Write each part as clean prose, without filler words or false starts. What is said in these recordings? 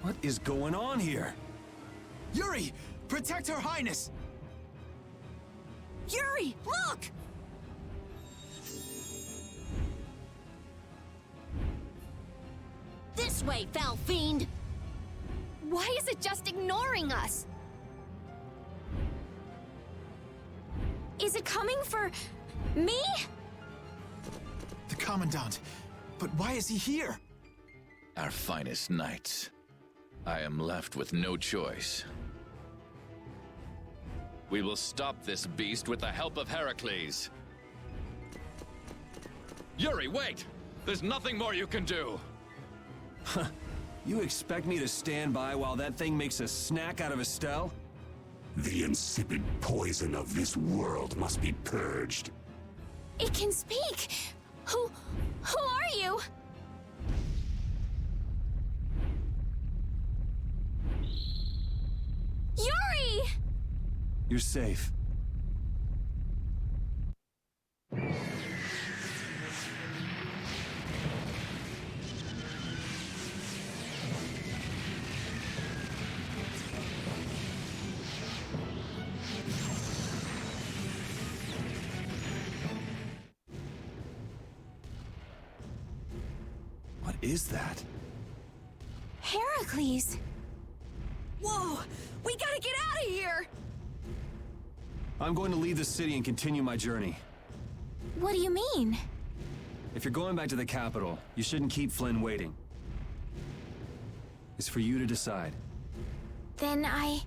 What is going on here? Yuri! Protect Her Highness! Yuri, look! This way, foul fiend! Why is it just ignoring us? Is it coming for me? The Commandant. But why is he here? Our finest knights. I am left with no choice. We will stop this beast with the help of Heracles. Yuri, wait! There's nothing more you can do! You expect me to stand by while that thing makes a snack out of Estelle? The insipid poison of this world must be purged. It can speak! Who are you? Yuri! You're safe. What is that? Heracles! Whoa! We gotta get out of here! I'm going to leave the city and continue my journey. What do you mean? If you're going back to the capital, you shouldn't keep Flynn waiting. It's for you to decide. Then I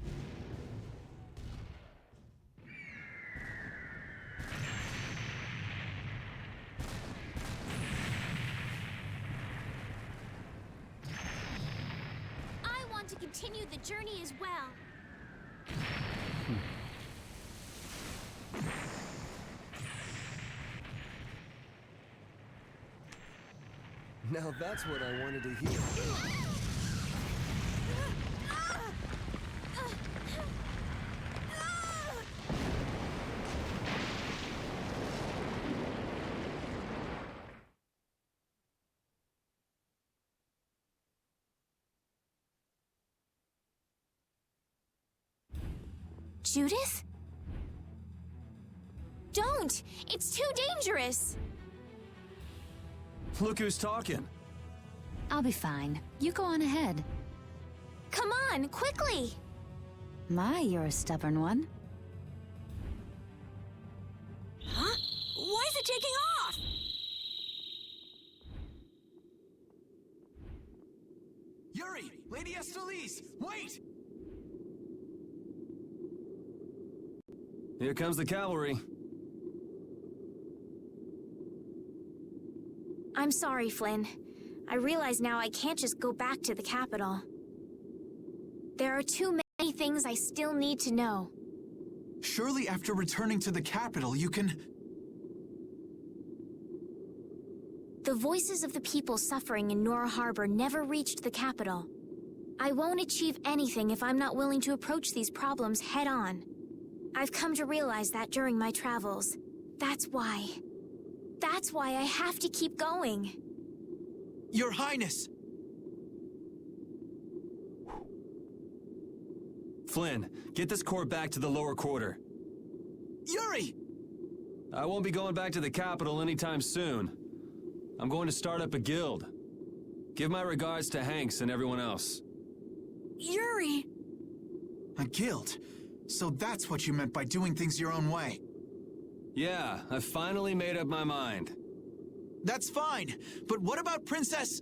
want to continue the journey as well. Now that's what I wanted to hear. Judith? Don't! It's too dangerous! Look who's talking. I'll be fine. You go on ahead. Come on, quickly! My, you're a stubborn one. Huh? Why is it taking off? Yuri! Lady Estolise! Wait! Here comes the cavalry. I'm sorry, Flynn. I realize now I can't just go back to the capital. There are too many things I still need to know. Surely after returning to the capital, you can... The voices of the people suffering in Nora Harbor never reached the capital. I won't achieve anything if I'm not willing to approach these problems head-on. I've come to realize that during my travels. That's why I have to keep going. Your Highness! Flynn, get this corps back to the lower quarter. Yuri! I won't be going back to the capital anytime soon. I'm going to start up a guild. Give my regards to Hanks and everyone else. Yuri! A guild? So that's what you meant by doing things your own way. Yeah, I finally made up my mind. That's fine, but what about Princess...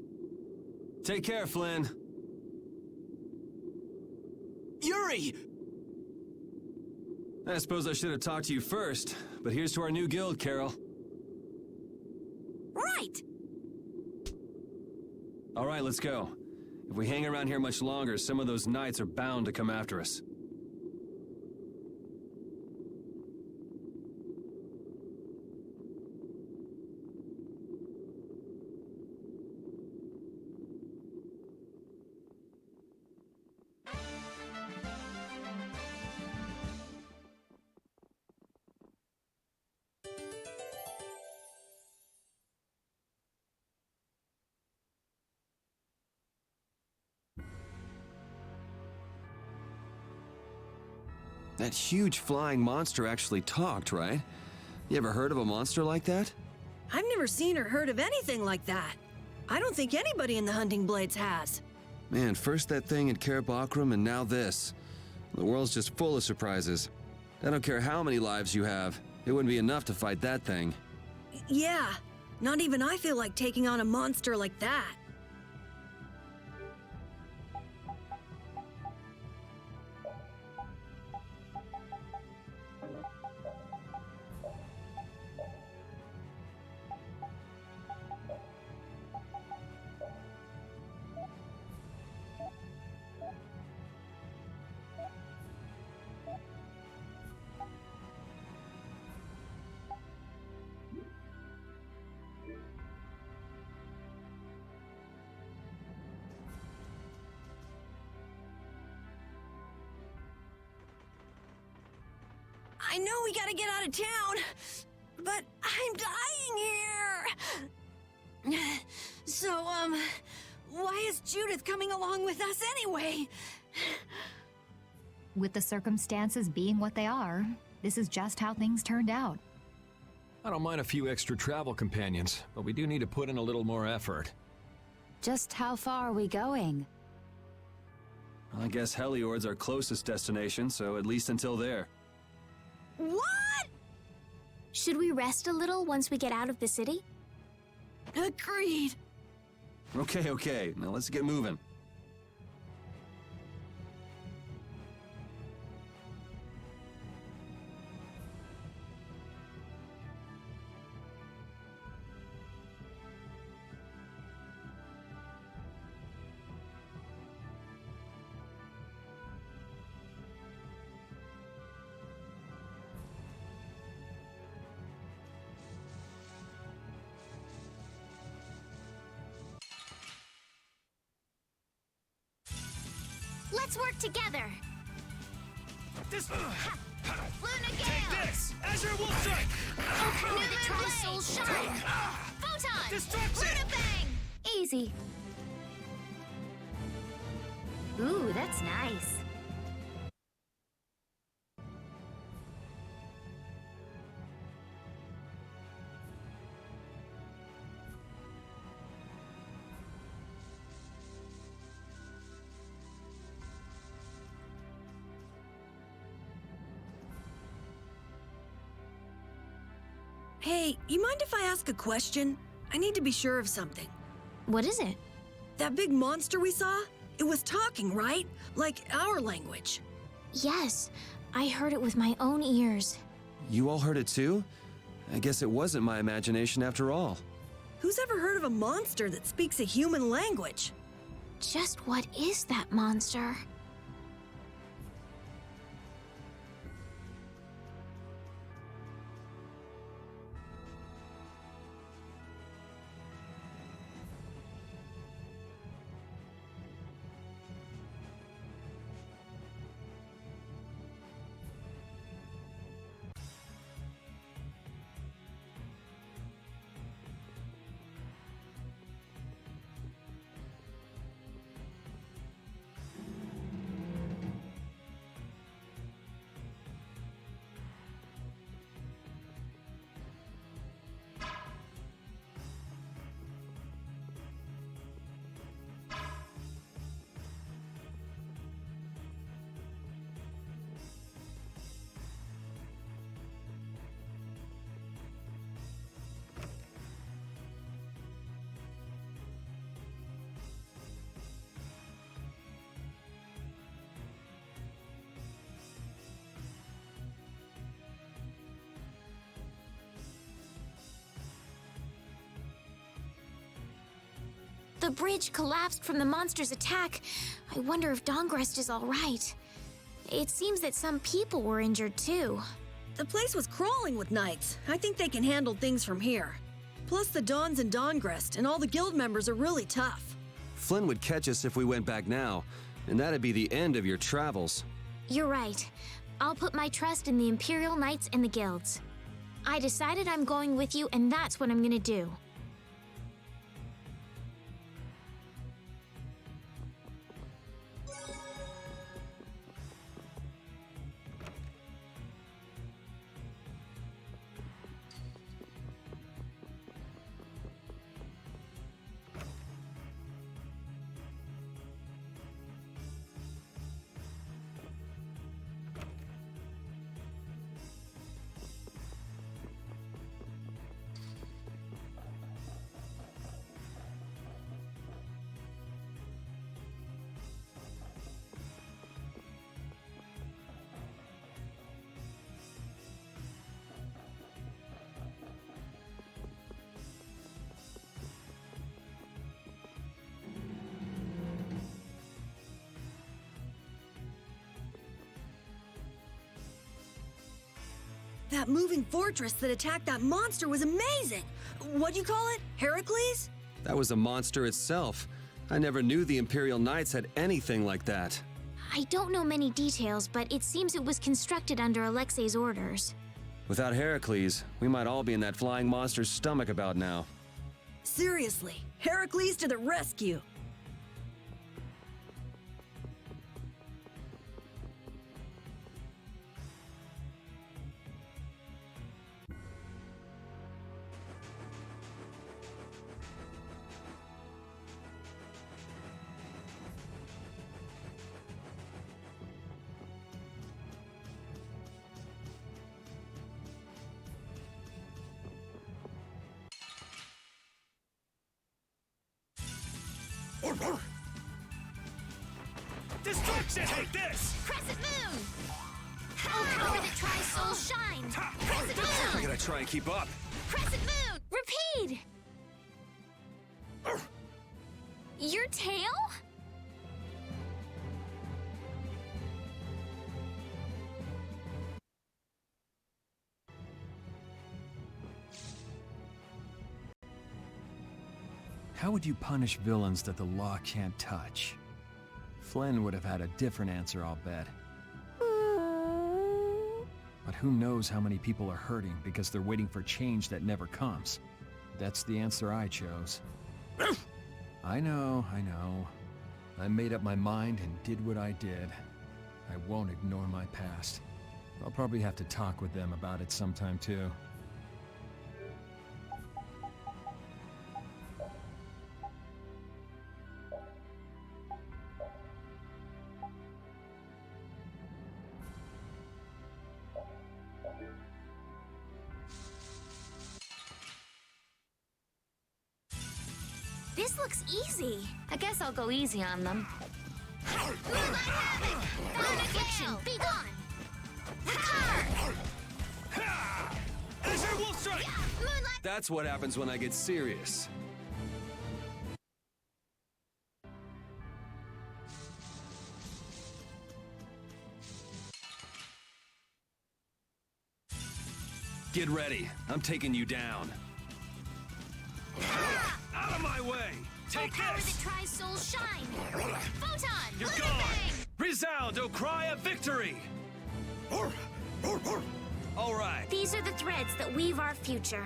Take care, Flynn. Yuri! I suppose I should have talked to you first, but here's to our new guild, Carol. Right! All right, let's go. If we hang around here much longer, some of those knights are bound to come after us. That huge flying monster actually talked, right? You ever heard of a monster like that? I've never seen or heard of anything like that. I don't think anybody in the Hunting Blades has. Man, first that thing in Karabakram and now this. The world's just full of surprises. I don't care how many lives you have, it wouldn't be enough to fight that thing. Yeah, not even I feel like taking on a monster like that. I know we gotta get out of town, but I'm dying here. So, why is Judith coming along with us anyway? With the circumstances being what they are, this is just how things turned out. I don't mind a few extra travel companions, but we do need to put in a little more effort. Just how far are we going? I guess Heliord's our closest destination, so at least until there. What? Should we rest a little once we get out of the city? Agreed. Okay, now let's get moving. Let's work together! This... Luna Gale! Take this! Azure Wolf Strike! Nuclear Soul Shine! Photon! Destruction! Luna Bang! Easy. Ooh, that's nice. Hey, you mind if I ask a question? I need to be sure of something. What is it? That big monster we saw? It was talking, right? Like our language. Yes, I heard it with my own ears. You all heard it too? I guess it wasn't my imagination after all. Who's ever heard of a monster that speaks a human language? Just what is that monster? The bridge collapsed from the monster's attack. I wonder if Dongrest is all right. It seems that some people were injured too. The place was crawling with knights. I think they can handle things from here. Plus the Dons and Dongrest and all the guild members are really tough. Flynn would catch us if we went back now, and that'd be the end of your travels. You're right. I'll put my trust in the Imperial Knights and the guilds. I decided I'm going with you, and that's what I'm gonna do. That moving fortress that attacked that monster was amazing! What'd you call it? Heracles? That was a monster itself. I never knew the Imperial Knights had anything like that. I don't know many details, but it seems it was constructed under Alexei's orders. Without Heracles, we might all be in that flying monster's stomach about now. Seriously, Heracles to the rescue! Distraction! Take this! Crescent Moon! How power that tries soul shine! Crescent I Moon! gotta try and keep up. Crescent Moon! Repeat! Your tail? How would you punish villains that the law can't touch? Flynn would have had a different answer, I'll bet. But who knows how many people are hurting because they're waiting for change that never comes. That's the answer I chose. I know. I made up my mind and did what I did. I won't ignore my past. I'll probably have to talk with them about it sometime too. This looks easy. I guess I'll go easy on them. Moonlight Havoc! Found affliction, be gone! The car! Azure Wolf Strike! Moonlight... That's what happens when I get serious. Get ready. I'm taking you down. Out of my way! Take power this! that tries souls shine! Photon! You're Lunar gone! Bang! Resound, O cry of victory! All right. These are the threads that weave our future.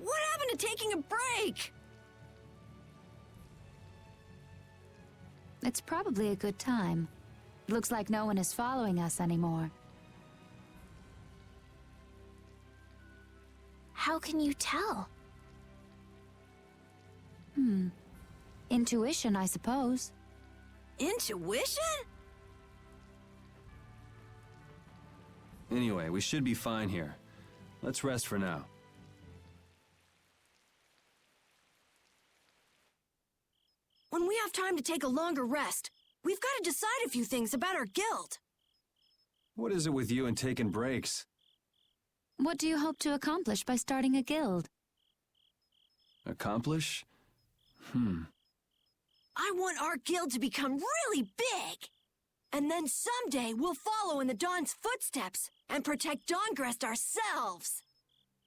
What happened to taking a break? It's probably a good time. Looks like no one is following us anymore. How can you tell? Intuition, I suppose. Intuition? Anyway, we should be fine here. Let's rest for now. When we have time to take a longer rest, we've got to decide a few things about our guild. What is it with you and taking breaks? What do you hope to accomplish by starting a guild? Accomplish? I want our guild to become really big. And then someday we'll follow in the Dawn's footsteps and protect Dawngrest ourselves.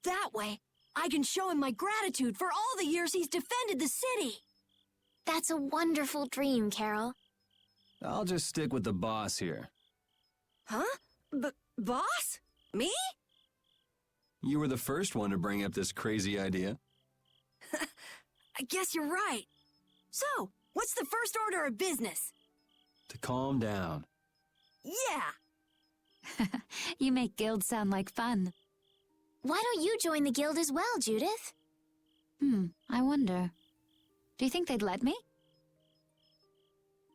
That way, I can show him my gratitude for all the years he's defended the city. That's a wonderful dream, Carol. I'll just stick with the boss here. Huh? Boss? Me? You were the first one to bring up this crazy idea. I guess you're right. So, what's the first order of business? To calm down. Yeah! You make guilds sound like fun. Why don't you join the guild as well, Judith? I wonder. Do you think they'd let me?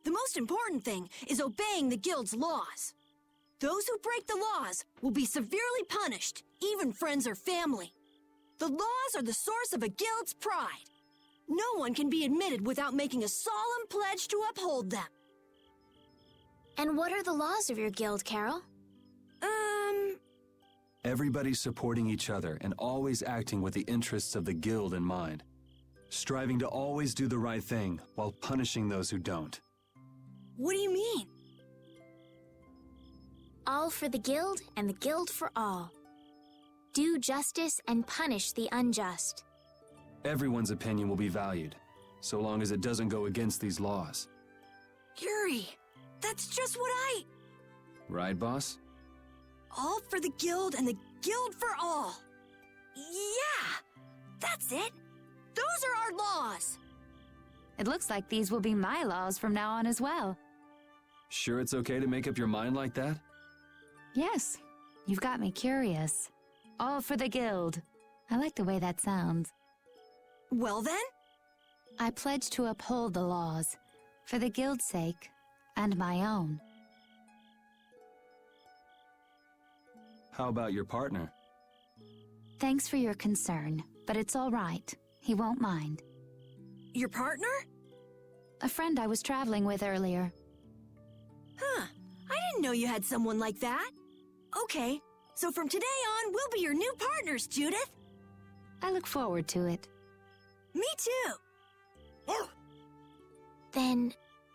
The most important thing is obeying the guild's laws. Those who break the laws will be severely punished, even friends or family. The laws are the source of a guild's pride. No one can be admitted without making a solemn pledge to uphold them. And what are the laws of your guild, Carol? Everybody supporting each other and always acting with the interests of the guild in mind. Striving to always do the right thing while punishing those who don't. What do you mean? All for the guild and the guild for all. Do justice and punish the unjust. Everyone's opinion will be valued, so long as it doesn't go against these laws. Yuri, that's just what Right, boss? All for the guild and the guild for all. Yeah, that's it. Those are our laws. It looks like these will be my laws from now on as well. Sure it's okay to make up your mind like that? Yes, you've got me curious. All for the guild. I like the way that sounds. Well then, I pledge to uphold the laws, for the guild's sake, and my own. How about your partner? Thanks for your concern, but it's all right. He won't mind. your partner? A friend I was traveling with earlier. Huh. I didn't know you had someone like that. Okay, so from today on, we'll be your new partners, Judith. I look forward to it. Me too. Then,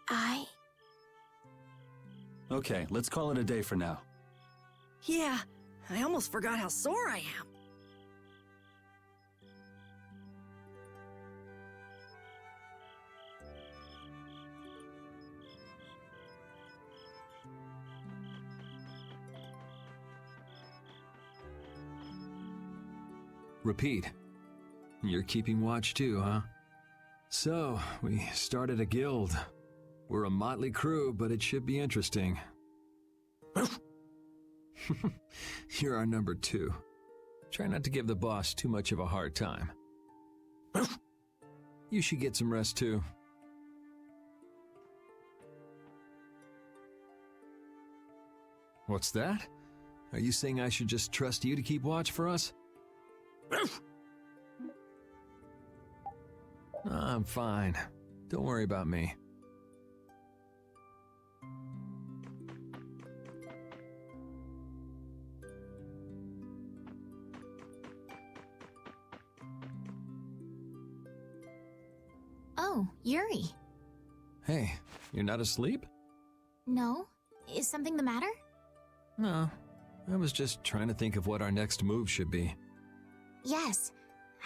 I... Okay, let's call it a day for now. Yeah, I almost forgot how sore I am. Repeat. You're keeping watch too, huh? So, we started a guild. We're a motley crew, but it should be interesting. You're our number 2. Try not to give the boss too much of a hard time. You should get some rest too. What's that? Are you saying I should just trust you to keep watch for us? I'm fine. Don't worry about me. Oh, Yuri. Hey, you're not asleep? No? Is something the matter? No. I was just trying to think of what our next move should be. Yes.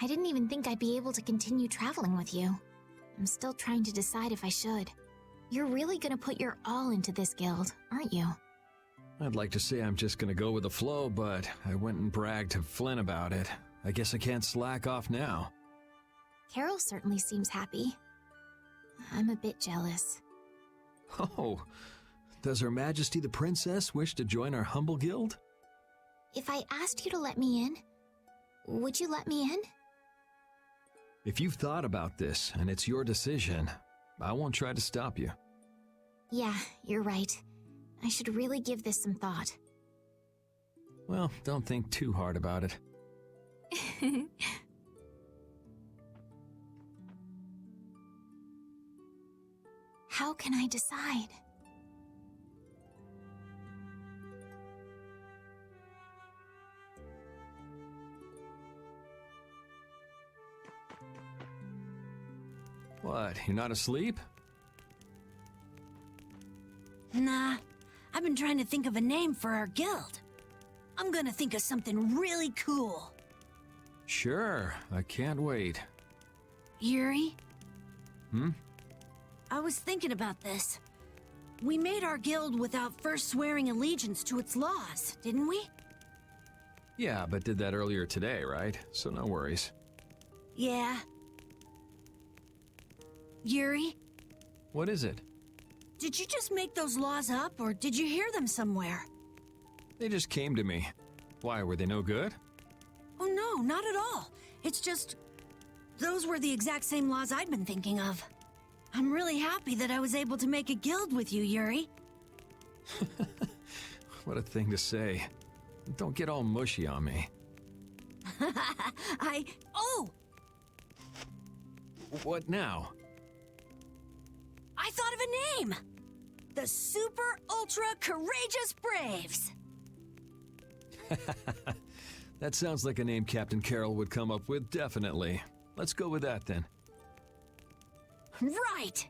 I didn't even think I'd be able to continue traveling with you. I'm still trying to decide if I should. You're really gonna put your all into this guild, aren't you? I'd like to say I'm just gonna go with the flow, but I went and bragged to Flynn about it. I guess I can't slack off now. Carol certainly seems happy. I'm a bit jealous. Oh, does Her Majesty the Princess wish to join our humble guild? If I asked you to let me in, would you let me in? If you've thought about this and it's your decision, I won't try to stop you. Yeah, you're right. I should really give this some thought. Well, don't think too hard about it. How can I decide? What, you're not asleep? Nah, I've been trying to think of a name for our guild. I'm gonna think of something really cool. Sure, I can't wait. Yuri? Hmm? I was thinking about this. We made our guild without first swearing allegiance to its laws, didn't we? Yeah, but did that earlier today, right? So no worries. Yeah. Yuri? What is it? Did you just make those laws up, or did you hear them somewhere? They just came to me. Why, were they no good? Oh no, not at all. It's just... those were the exact same laws I'd been thinking of. I'm really happy that I was able to make a guild with you, Yuri. What a thing to say. Don't get all mushy on me. Oh! What now? I thought of a name! The Super Ultra Courageous Braves! That sounds like a name Captain Carroll would come up with, definitely. Let's go with that then. Right!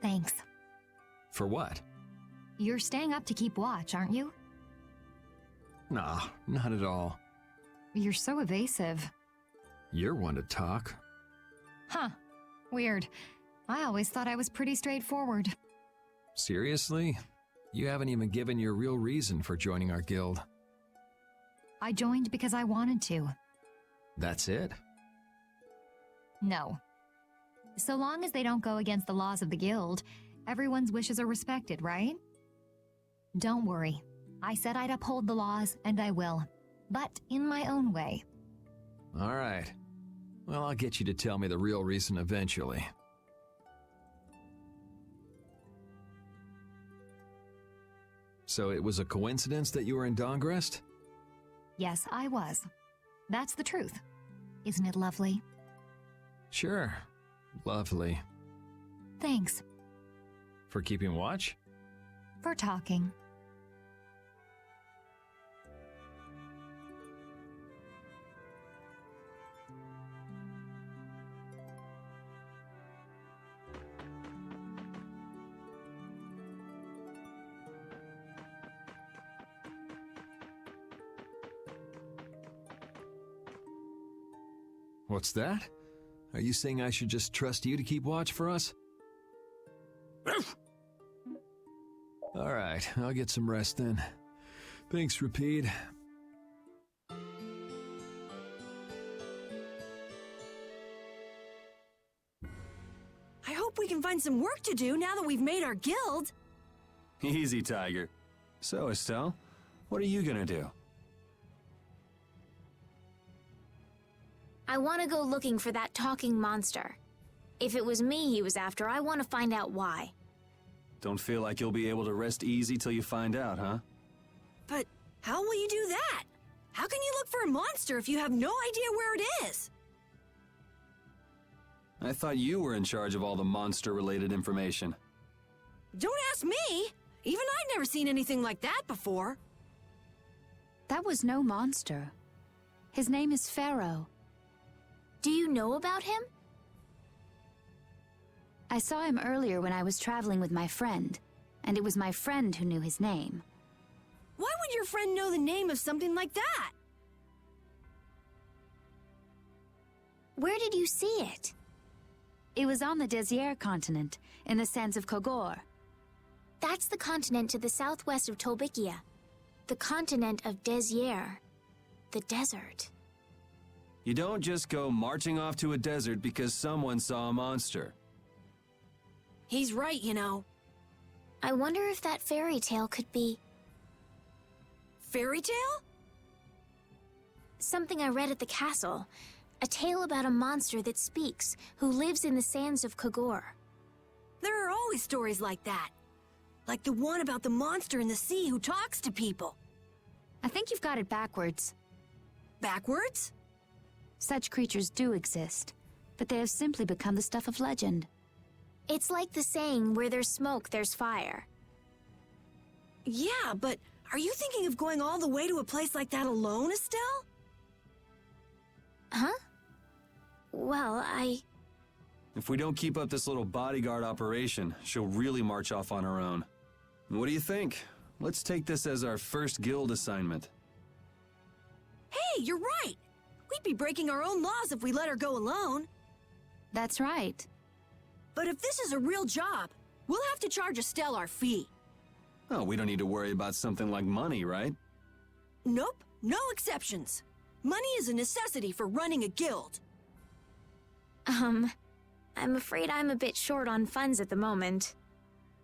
Thanks. For what? You're staying up to keep watch, aren't you? Nah, not at all. You're so evasive. You're one to talk. Huh. Weird. I always thought I was pretty straightforward. Seriously? You haven't even given your real reason for joining our guild. I joined because I wanted to. That's it? No. So long as they don't go against the laws of the guild, everyone's wishes are respected, right? Don't worry. I said I'd uphold the laws, and I will. But in my own way. All right. Well, I'll get you to tell me the real reason eventually. So it was a coincidence that you were in Dawngrest? Yes, I was. That's the truth. Isn't it lovely? Sure. Lovely. Thanks. For keeping watch? For talking. What's that? Are you saying I should just trust you to keep watch for us? Alright, I'll get some rest then. Thanks, Rapide. I hope we can find some work to do now that we've made our guild. Easy, Tiger. So, Estelle, what are you gonna do? I want to go looking for that talking monster. If it was me he was after, I want to find out why. Don't feel like you'll be able to rest easy till you find out, huh? But how will you do that? How can you look for a monster if you have no idea where it is? I thought you were in charge of all the monster-related information. Don't ask me! Even I've never seen anything like that before. That was no monster. His name is Pharaoh. Do you know about him? I saw him earlier when I was traveling with my friend, and it was my friend who knew his name. Why would your friend know the name of something like that? Where did you see it? It was on the Désert continent, in the sands of Kogor. That's the continent to the southwest of Tolbikia. The continent of Désert. The desert. You don't just go marching off to a desert because someone saw a monster. He's right, you know. I wonder if that fairy tale could be... Fairy tale? Something I read at the castle. A tale about a monster that speaks, who lives in the sands of Kogor. There are always stories like that. Like the one about the monster in the sea who talks to people. I think you've got it backwards. Backwards? Such creatures do exist, but they have simply become the stuff of legend. It's like the saying, where there's smoke, there's fire. Yeah, but are you thinking of going all the way to a place like that alone, Estelle? Huh? Well, If we don't keep up this little bodyguard operation, she'll really march off on her own. What do you think? Let's take this as our first guild assignment. Hey, you're right! We'd be breaking our own laws if we let her go alone. That's right. But if this is a real job, we'll have to charge Estelle our fee. Oh, we don't need to worry about something like money, right? Nope, no exceptions. Money is a necessity for running a guild. I'm afraid I'm a bit short on funds at the moment.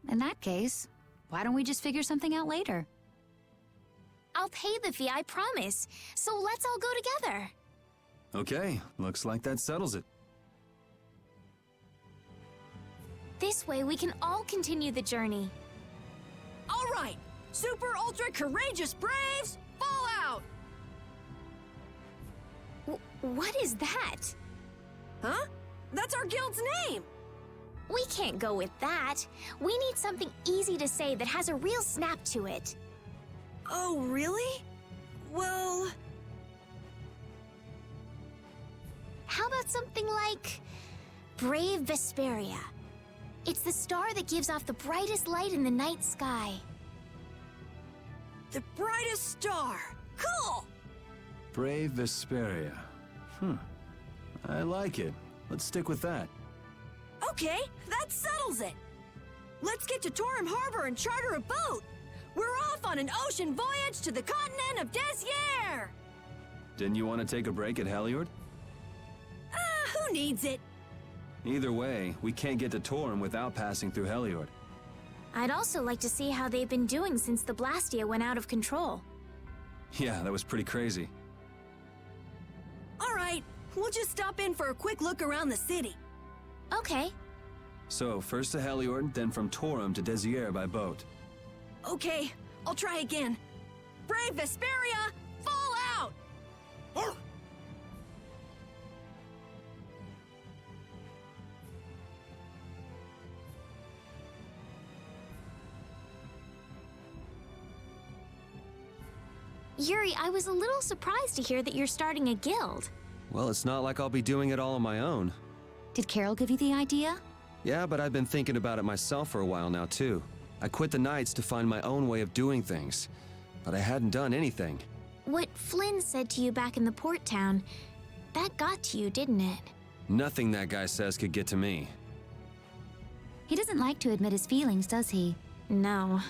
In that case, why don't we just figure something out later? I'll pay the fee, I promise. So let's all go together. Okay, looks like that settles it. This way we can all continue the journey. All right, super ultra courageous braves, fall out! What is that? Huh? That's our guild's name! We can't go with that. We need something easy to say that has a real snap to it. Oh, really? Well... How about something like... Brave Vesperia? It's the star that gives off the brightest light in the night sky. The brightest star! Cool! Brave Vesperia. I like it. Let's stick with that. Okay, that settles it! Let's get to Torum Harbor and charter a boat! We're off on an ocean voyage to the continent of Désert! Didn't you want to take a break at Heliord? Who needs it? Either way, we can't get to Torum without passing through Heliord. I'd also like to see how they've been doing since the Blastia went out of control. Yeah, that was pretty crazy. All right, we'll just stop in for a quick look around the city. Okay. So, first to Heliord, then from Torum to Désert by boat. Okay, I'll try again. Brave Vesperia, fall out! Yuri, I was a little surprised to hear that you're starting a guild. Well, it's not like I'll be doing it all on my own. Did Carol give you the idea? Yeah, but I've been thinking about it myself for a while now, too. I quit the Knights to find my own way of doing things, but I hadn't done anything. What Flynn said to you back in the port town, that got to you, didn't it? Nothing that guy says could get to me. He doesn't like to admit his feelings, does he? No.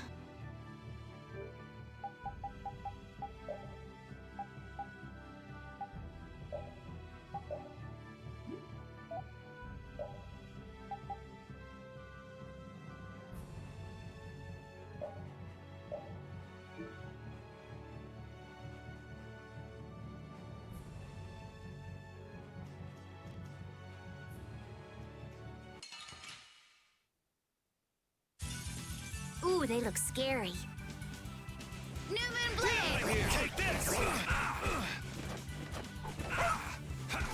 Ooh, they look scary. Newman Blade! Take this!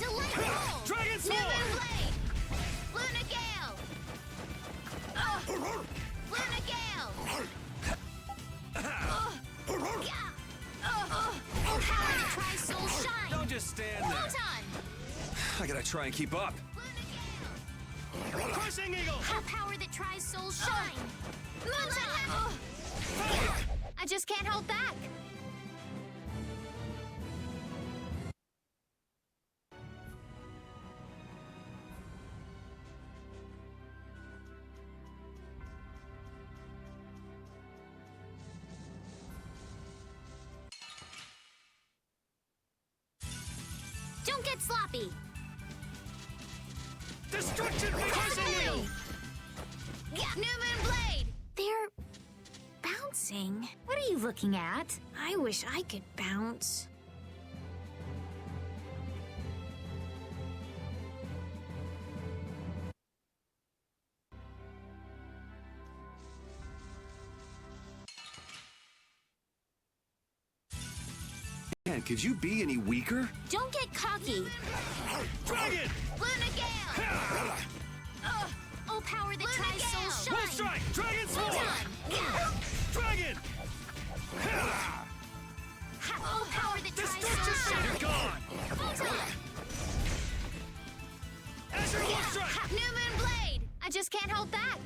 Delightful! Dragon Sword! Newman Blade! Luna Gale! Luna Gale! Oh, power to try soul shine! Don't just stand there. Photon! I gotta try and keep up. Luna Gale! Crushing Eagle! Have power that tries soul shine! Moonshine! I just can't hold back! Don't get sloppy! Destruction Crushing Eagle! Newman Blade! They're bouncing. What are you looking at? I wish I could bounce. Man, could you be any weaker? Don't get cocky! Dragon! Luna Gale! Oh, power that tries soul Wolf shine! Strike! Dragon Sword! Photon! Dragon! Oh, power that tries Destruction soul Shot! shine! You're gone! Photon! Azure Wolf Strike! Newman Blade! I just can't hold back!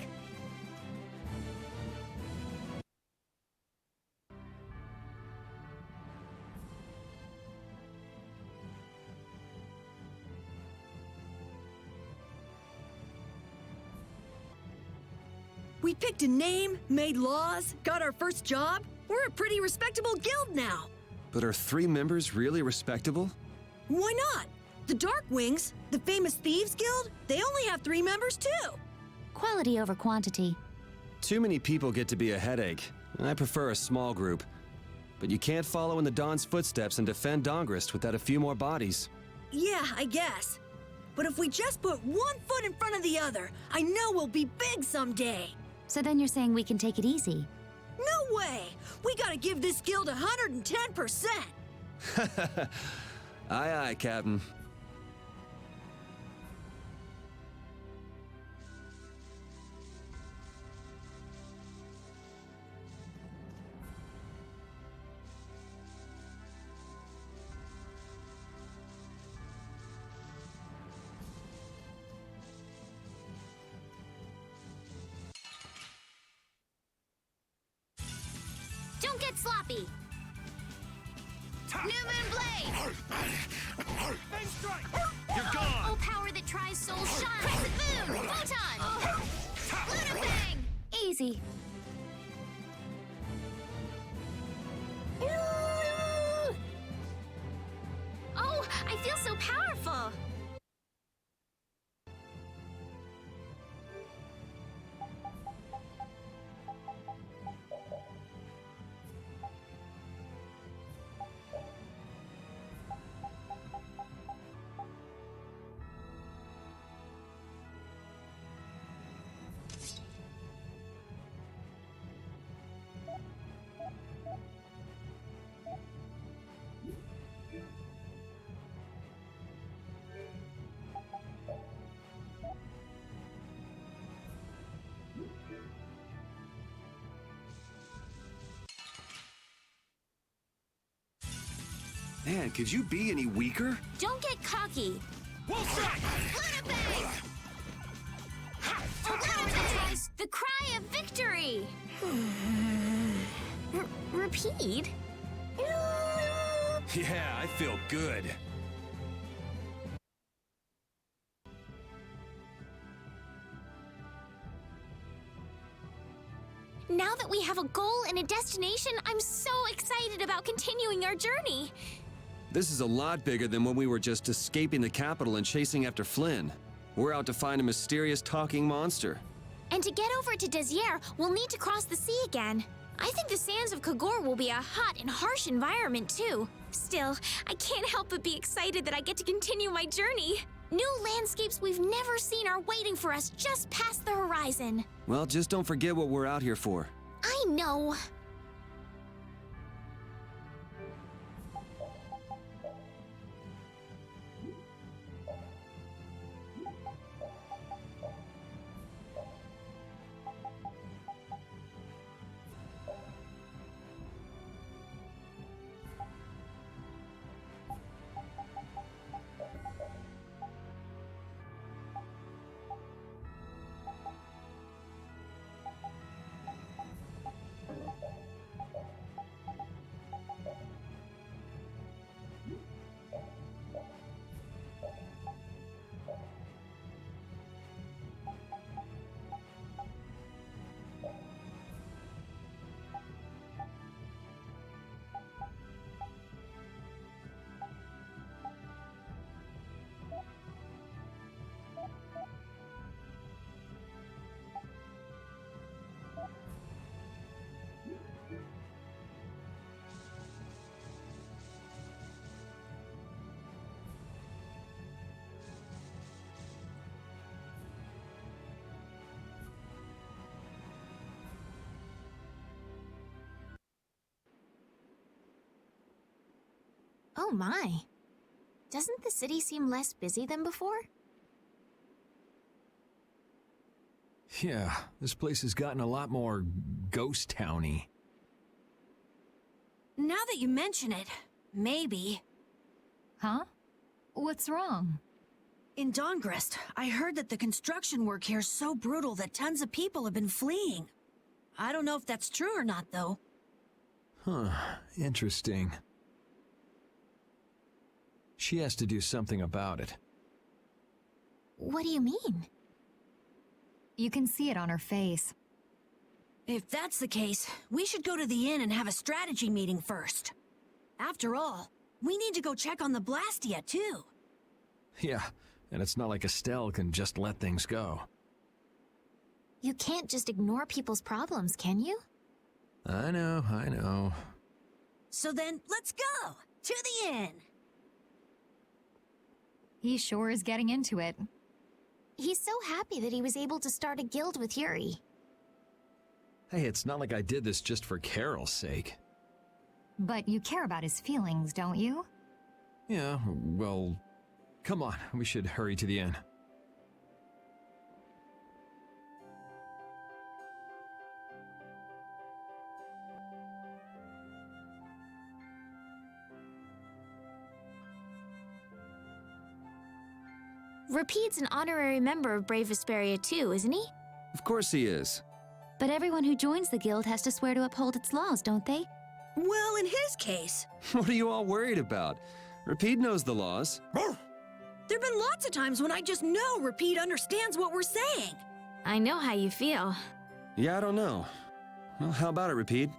We picked a name, made laws, got our first job. We're a pretty respectable guild now. But are 3 members really respectable? Why not? The Dark Wings, the famous Thieves Guild, they only have 3 members too. Quality over quantity. Too many people get to be a headache. I prefer a small group. But you can't follow in the Dawn's footsteps and defend Dongrist without a few more bodies. Yeah, I guess. But if we just put one foot in front of the other, I know we'll be big someday. So then you're saying we can take it easy? No way! We gotta give this guild 110%! Aye, aye, Captain. Don't get sloppy! Newman Blade! Fang Strike! You're gone! Oh, power that tries soul shine! Crescent Moon! Photon! Luna Fang! Easy. Oh, I feel so powerful! Man, could you be any weaker? Don't get cocky! Wolf Strike! Luna Fang! Oh, power that tries the cry of victory! Repeat? Yeah, I feel good. Now that we have a goal and a destination, I'm so excited about continuing our journey. This is a lot bigger than when we were just escaping the capital and chasing after Flynn. We're out to find a mysterious talking monster. And to get over to Desier, we'll need to cross the sea again. I think the sands of Kagor will be a hot and harsh environment, too. Still, I can't help but be excited that I get to continue my journey. New landscapes we've never seen are waiting for us just past the horizon. Well, just don't forget what we're out here for. I know. Oh my. Doesn't the city seem less busy than before? Yeah, this place has gotten a lot more ghost towny. Now that you mention it, maybe. Huh? What's wrong? In Dawngrest, I heard that the construction work here is so brutal that tons of people have been fleeing. I don't know if that's true or not, though. Huh, interesting. She has to do something about it. What do you mean? You can see it on her face. If that's the case, we should go to the inn and have a strategy meeting first. After all, we need to go check on the Blastia, too. Yeah, and it's not like Estelle can just let things go. You can't just ignore people's problems, can you? I know. So then, let's go! To the inn! He sure is getting into it. He's so happy that he was able to start a guild with Yuri. Hey, it's not like I did this just for Carol's sake. But you care about his feelings, don't you? Yeah, well, come on, we should hurry to the inn. Rapide's an honorary member of Brave Vesperia too, isn't he? Of course he is. But everyone who joins the guild has to swear to uphold its laws, don't they? Well, in his case... What are you all worried about? Rapide knows the laws. There've been lots of times when I just know Rapide understands what we're saying. I know how you feel. Yeah, I don't know. Well, how about it, Rapide?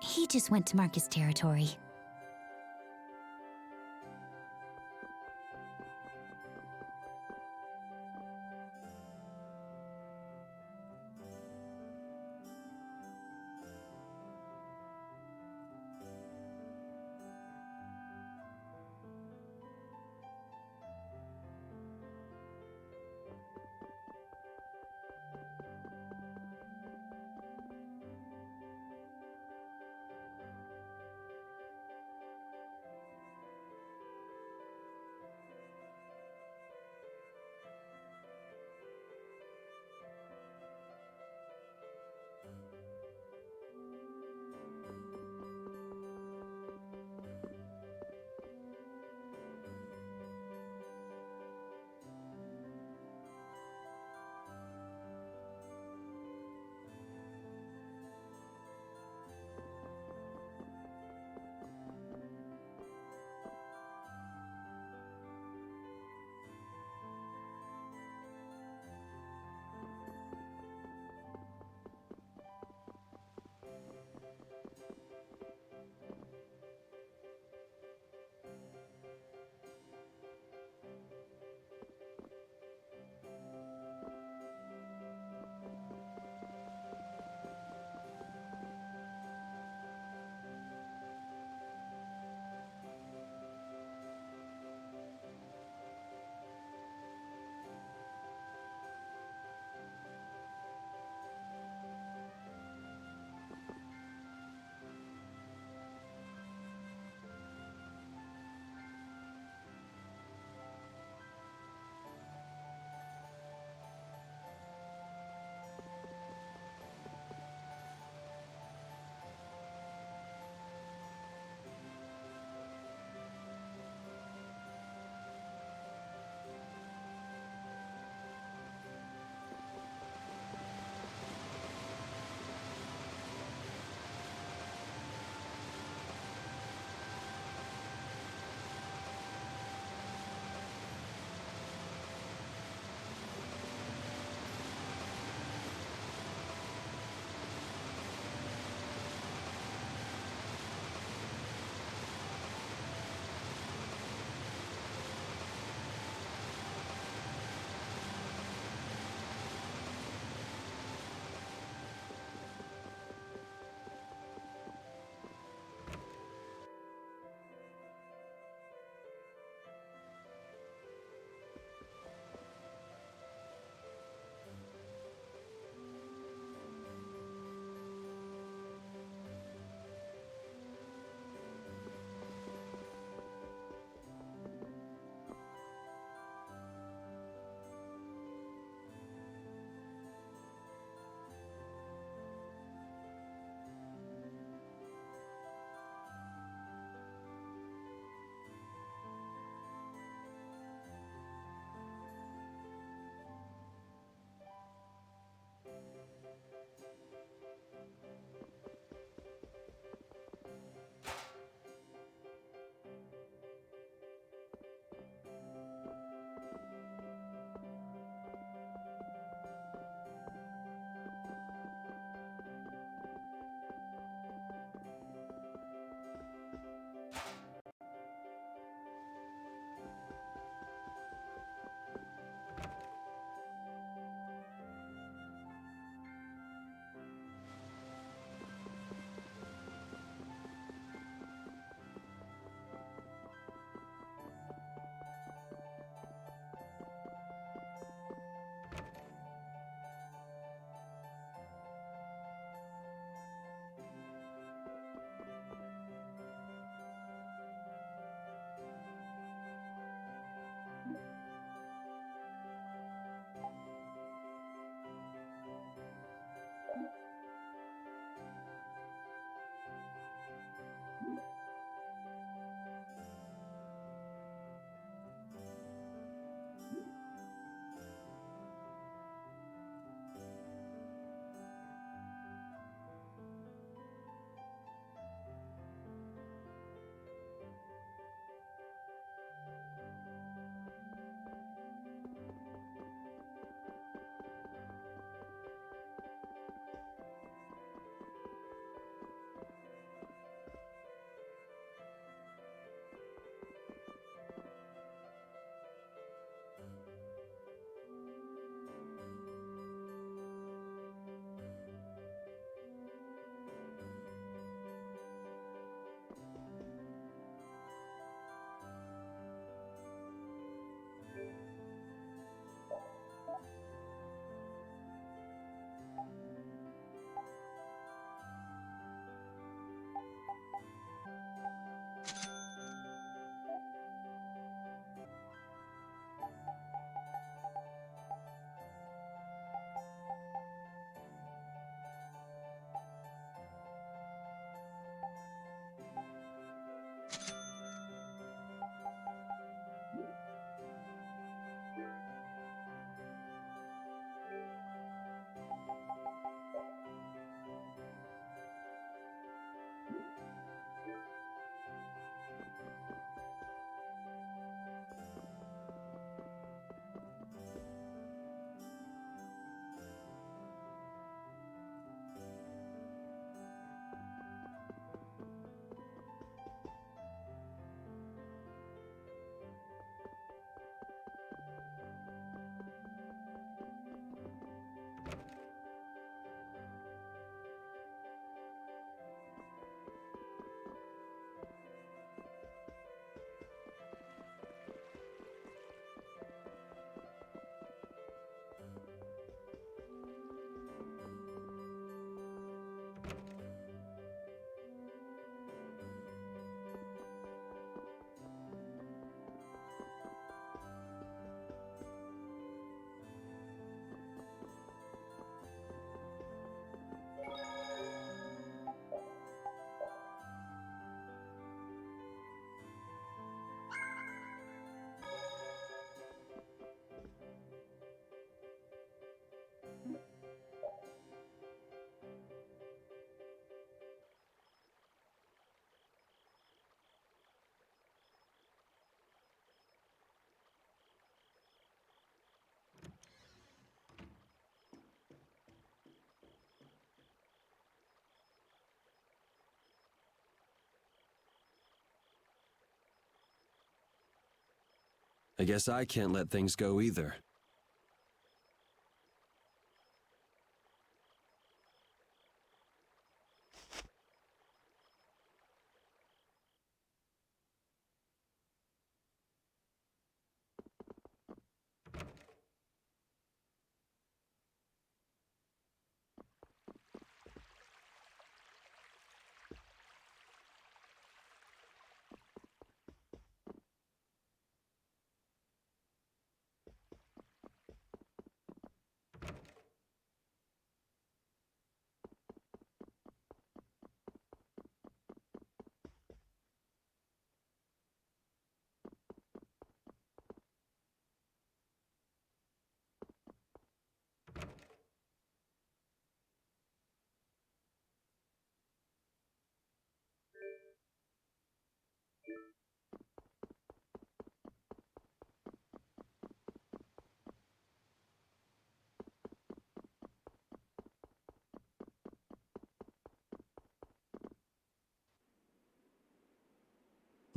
He just went to mark his territory. I guess I can't let things go either.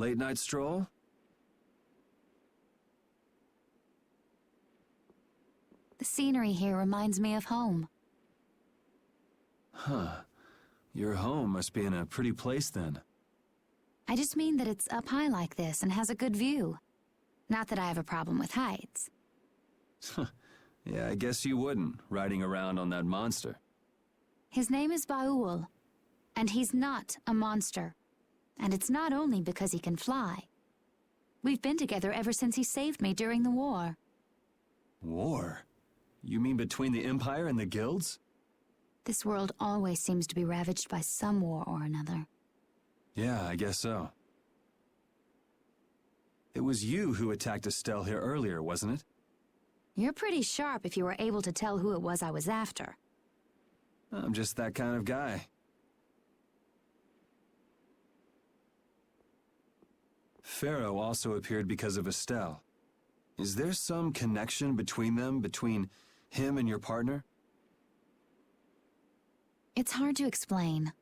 Late night stroll? The scenery here reminds me of home. Huh. Your home must be in a pretty place then. I just mean that it's up high like this and has a good view. Not that I have a problem with heights. Yeah, I guess you wouldn't, riding around on that monster. His name is Baul, and he's not a monster. And it's not only because he can fly. We've been together ever since he saved me during the war. War? You mean between the Empire and the guilds? This world always seems to be ravaged by some war or another. Yeah, I guess so. It was you who attacked Estelle here earlier, wasn't it? You're pretty sharp if you were able to tell who it was I was after. I'm just that kind of guy. Pharaoh also appeared because of Estelle. Is there some connection between them, between him and your partner? It's hard to explain.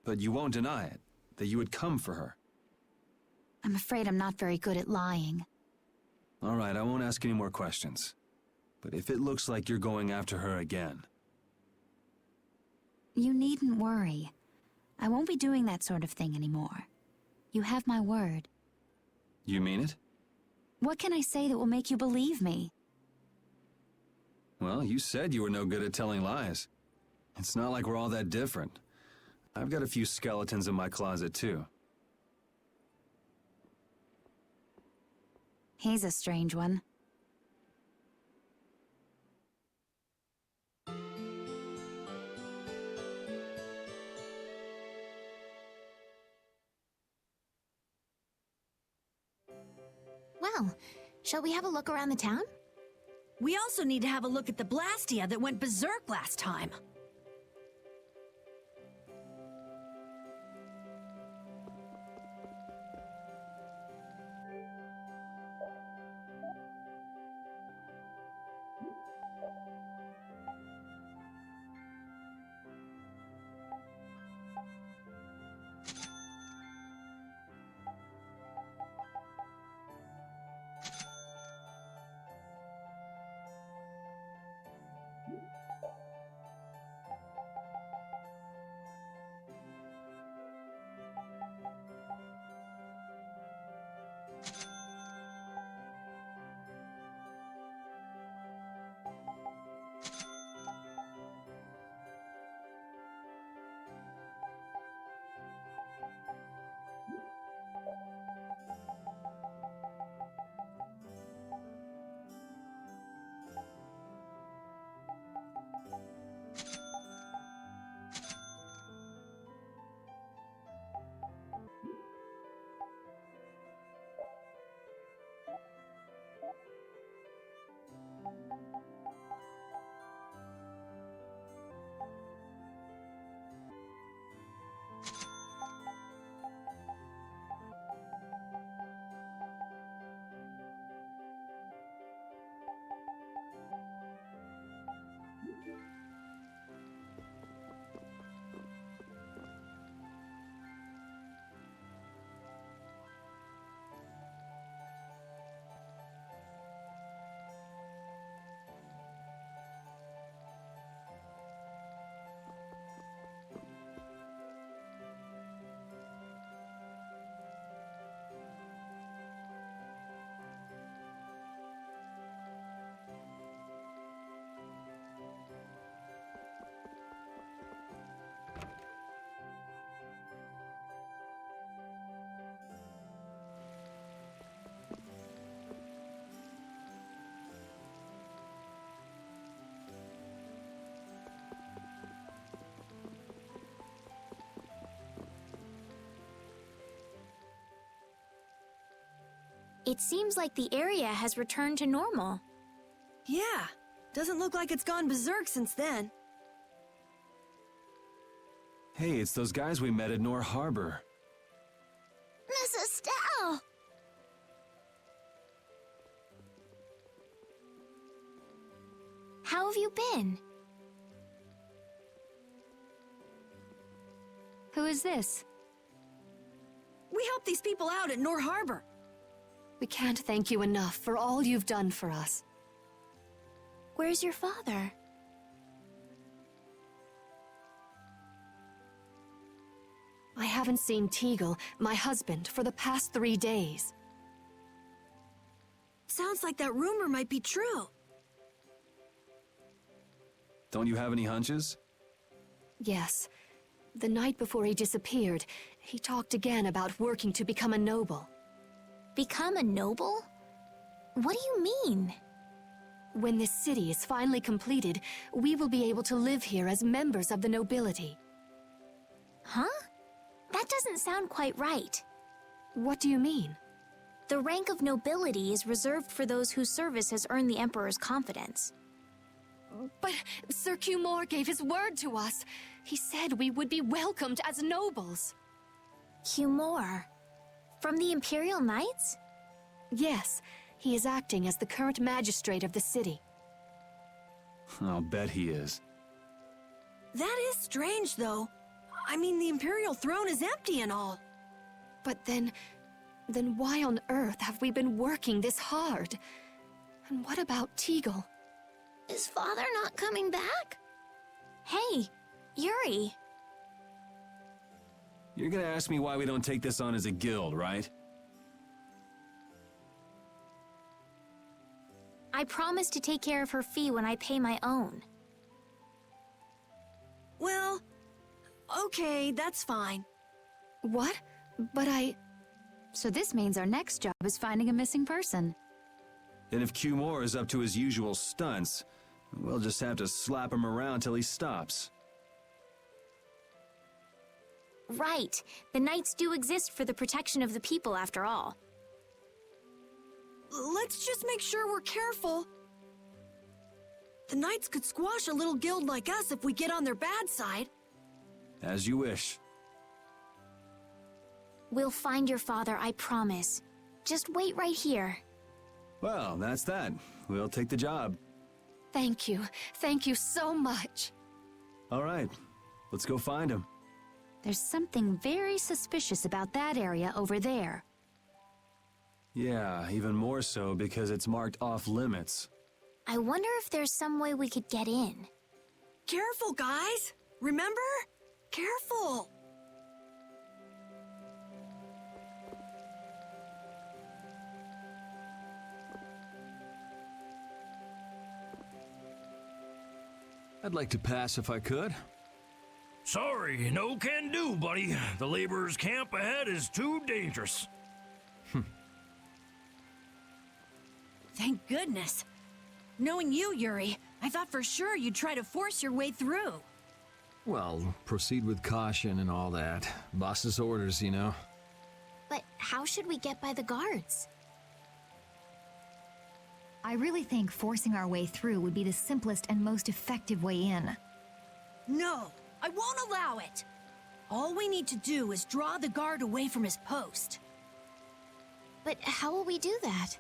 But you won't deny it, that you would come for her. I'm afraid I'm not very good at lying. All right, I won't ask any more questions. But if it looks like you're going after her again... You needn't worry. I won't be doing that sort of thing anymore. You have my word. You mean it? What can I say that will make you believe me? Well, you said you were no good at telling lies. It's not like we're all that different. I've got a few skeletons in my closet, too. He's a strange one. Well, shall we have a look around the town? We also need to have a look at the Blastia that went berserk last time. It seems like the area has returned to normal. Yeah, doesn't look like it's gone berserk since then. Hey, it's those guys we met at Nor Harbor. Miss Estelle! How have you been? Who is this? We helped these people out at Nor Harbor. We can't thank you enough for all you've done for us. Where's your father? I haven't seen Teagle, my husband, for the past 3 days. Sounds like that rumor might be true. Don't you have any hunches? Yes. The night before he disappeared, he talked again about working to become a noble. Become a noble? What do you mean? When this city is finally completed, we will be able to live here as members of the nobility. Huh? That doesn't sound quite right. What do you mean? The rank of nobility is reserved for those whose service has earned the Emperor's confidence. But Sir Cumore gave his word to us. He said we would be welcomed as nobles. Cumore? From the Imperial Knights? Yes, he is acting as the current magistrate of the city. I'll bet he is. That is strange, though. I mean, the Imperial throne is empty and all. But then why on earth have we been working this hard? And what about Teagle? Is father not coming back? Hey, Yuri. You're gonna ask me why we don't take this on as a guild, right? I promise to take care of her fee when I pay my own. Well, okay, that's fine. What? But So this means our next job is finding a missing person. And if Cumore is up to his usual stunts, we'll just have to slap him around till he stops. Right. The Knights do exist for the protection of the people, after all. Let's just make sure we're careful. The Knights could squash a little guild like us if we get on their bad side. As you wish. We'll find your father, I promise. Just wait right here. Well, that's that. We'll take the job. thank you. Thank you so much. All right, let's go find him. There's something very suspicious about that area over there. Yeah, even more so because it's marked off limits. I wonder if there's some way we could get in. Careful, guys! Remember? Careful! I'd like to pass if I could. Sorry, no can do, buddy. The laborers' camp ahead is too dangerous. Thank goodness. Knowing you, Yuri, I thought for sure you'd try to force your way through. Well, proceed with caution and all that. Boss's orders, you know. But how should we get by the guards? I really think forcing our way through would be the simplest and most effective way in. No, I won't allow it. All we need to do is draw the guard away from his post. But how will we do that?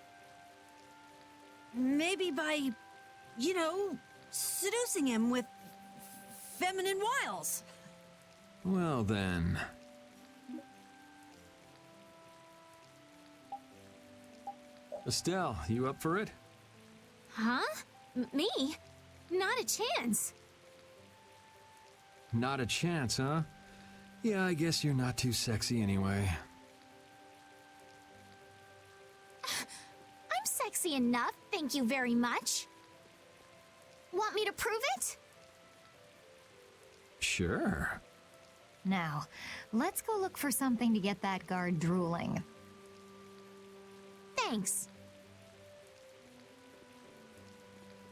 Maybe by, you know, seducing him with feminine wiles. Well then. Estelle, you up for it? Huh? Me? Not a chance. Not a chance, huh? Yeah, I guess you're not too sexy anyway. I'm sexy enough, thank you very much. Want me to prove it? Sure. Now, let's go look for something to get that guard drooling. Thanks.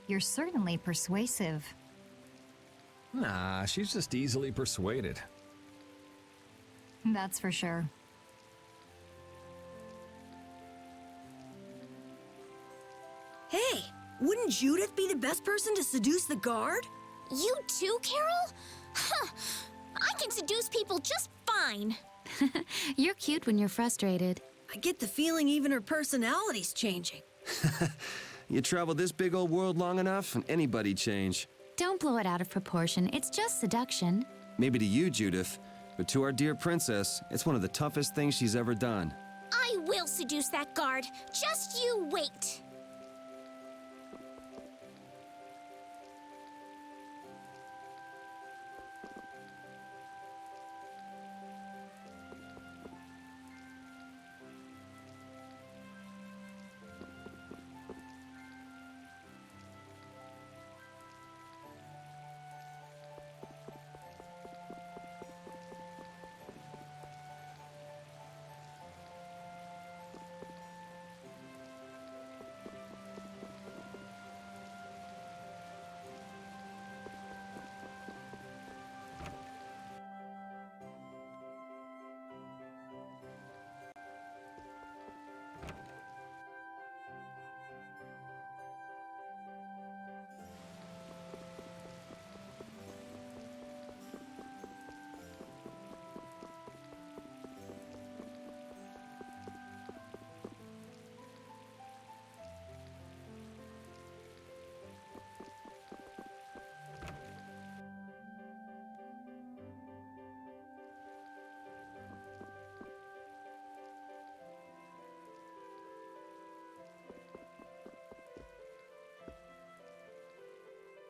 You're certainly persuasive. Nah, she's just easily persuaded. That's for sure. Wouldn't Judith be the best person to seduce the guard? You too, Carol? Huh. I can seduce people just fine. You're cute when you're frustrated. I get the feeling even her personality's changing. You travel this big old world long enough, and anybody'd change. Don't blow it out of proportion. It's just seduction. Maybe to you, Judith, but to our dear princess, it's one of the toughest things she's ever done. I will seduce that guard. Just you wait.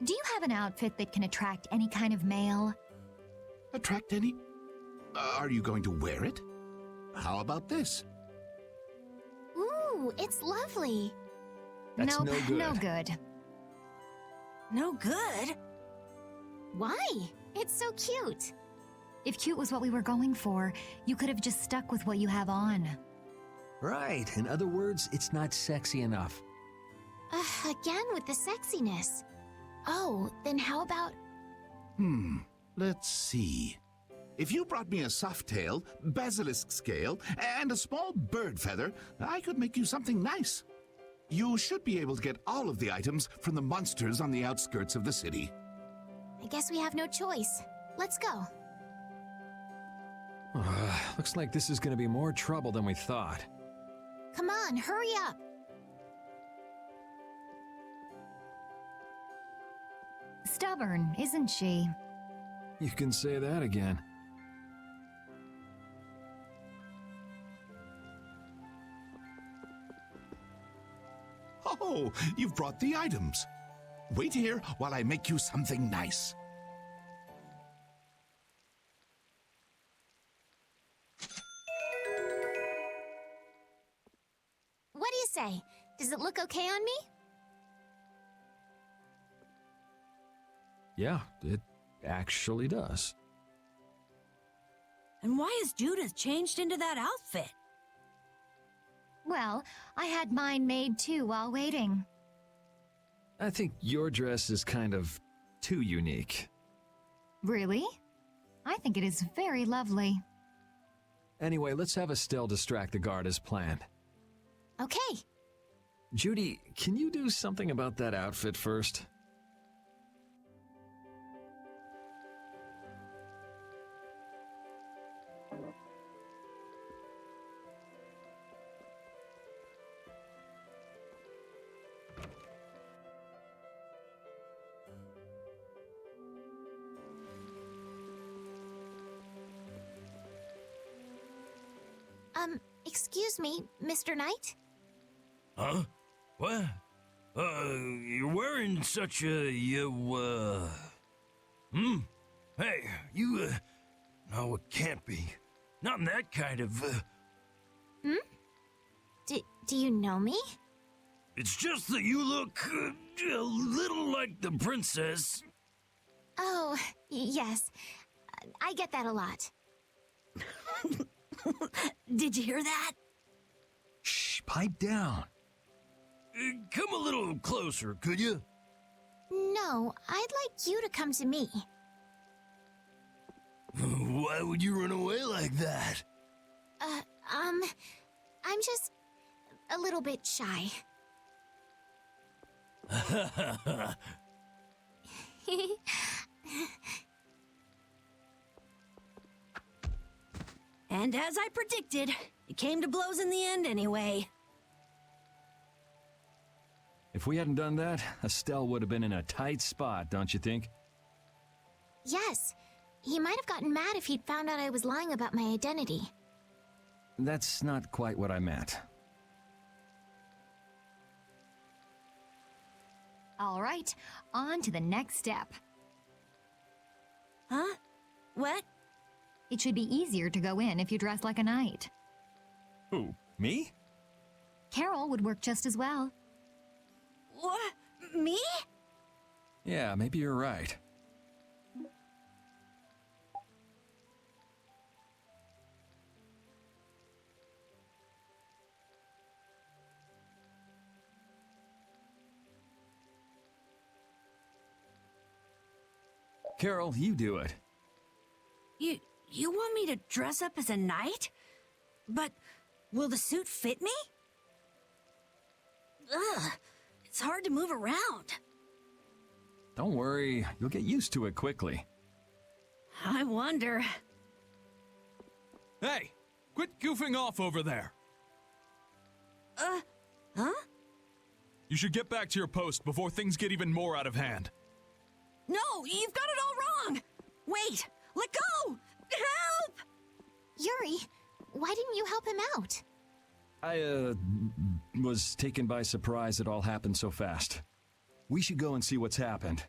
Do you have an outfit that can attract any kind of male? Attract any? Are you going to wear it? How about this? Ooh, it's lovely. That's Nope, no good. no good. No good? Why? It's so cute. If cute was what we were going for, you could have just stuck with what you have on. Right. In other words, it's not sexy enough. Again with the sexiness. Oh, then how about... Let's see. If you brought me a soft tail, basilisk scale, and a small bird feather, I could make you something nice. You should be able to get all of the items from the monsters on the outskirts of the city. I guess we have no choice. Let's go. Looks like this is going to be more trouble than we thought. Come on, hurry up. Stubborn, isn't she? You can say that again. Oh, you've brought the items. Wait here while I make you something nice. What do you say? Does it look okay on me? Yeah, it actually does. And why has Judith changed into that outfit? Well, I had mine made too while waiting. I think your dress is kind of too unique. Really? I think it is very lovely. Anyway, let's have Estelle distract the guard as planned. Okay. Judy, can you do something about that outfit first? Excuse me, Mr. Knight? Huh? What? You're wearing such a, Hey, you, no, it can't be. Not in that kind of, Do you know me? It's just that you look, a little like the princess. Oh, yes. I get that a lot. Did you hear that? Shh, pipe down. Come a little closer, could you? No, I'd like you to come to me. Why would you run away like that? I'm just a little bit shy. And as I predicted, it came to blows in the end anyway. If we hadn't done that, Estelle would have been in a tight spot, don't you think? Yes. He might have gotten mad if he'd found out I was lying about my identity. That's not quite what I meant. All right, on to the next step. Huh? What? It should be easier to go in if you dress like a knight. Who, me? Carol would work just as well. What? Me? Yeah, maybe you're right. Carol, you do it. You want me to dress up as a knight? But will the suit fit me? Ugh, it's hard to move around. Don't worry, you'll get used to it quickly. I wonder. Hey, quit goofing off over there. Huh? You should get back to your post before things get even more out of hand. No, you've got it all wrong! Wait, let go! Help! Yuri, why didn't you help him out? I, was taken by surprise it all happened so fast. We should go and see what's happened.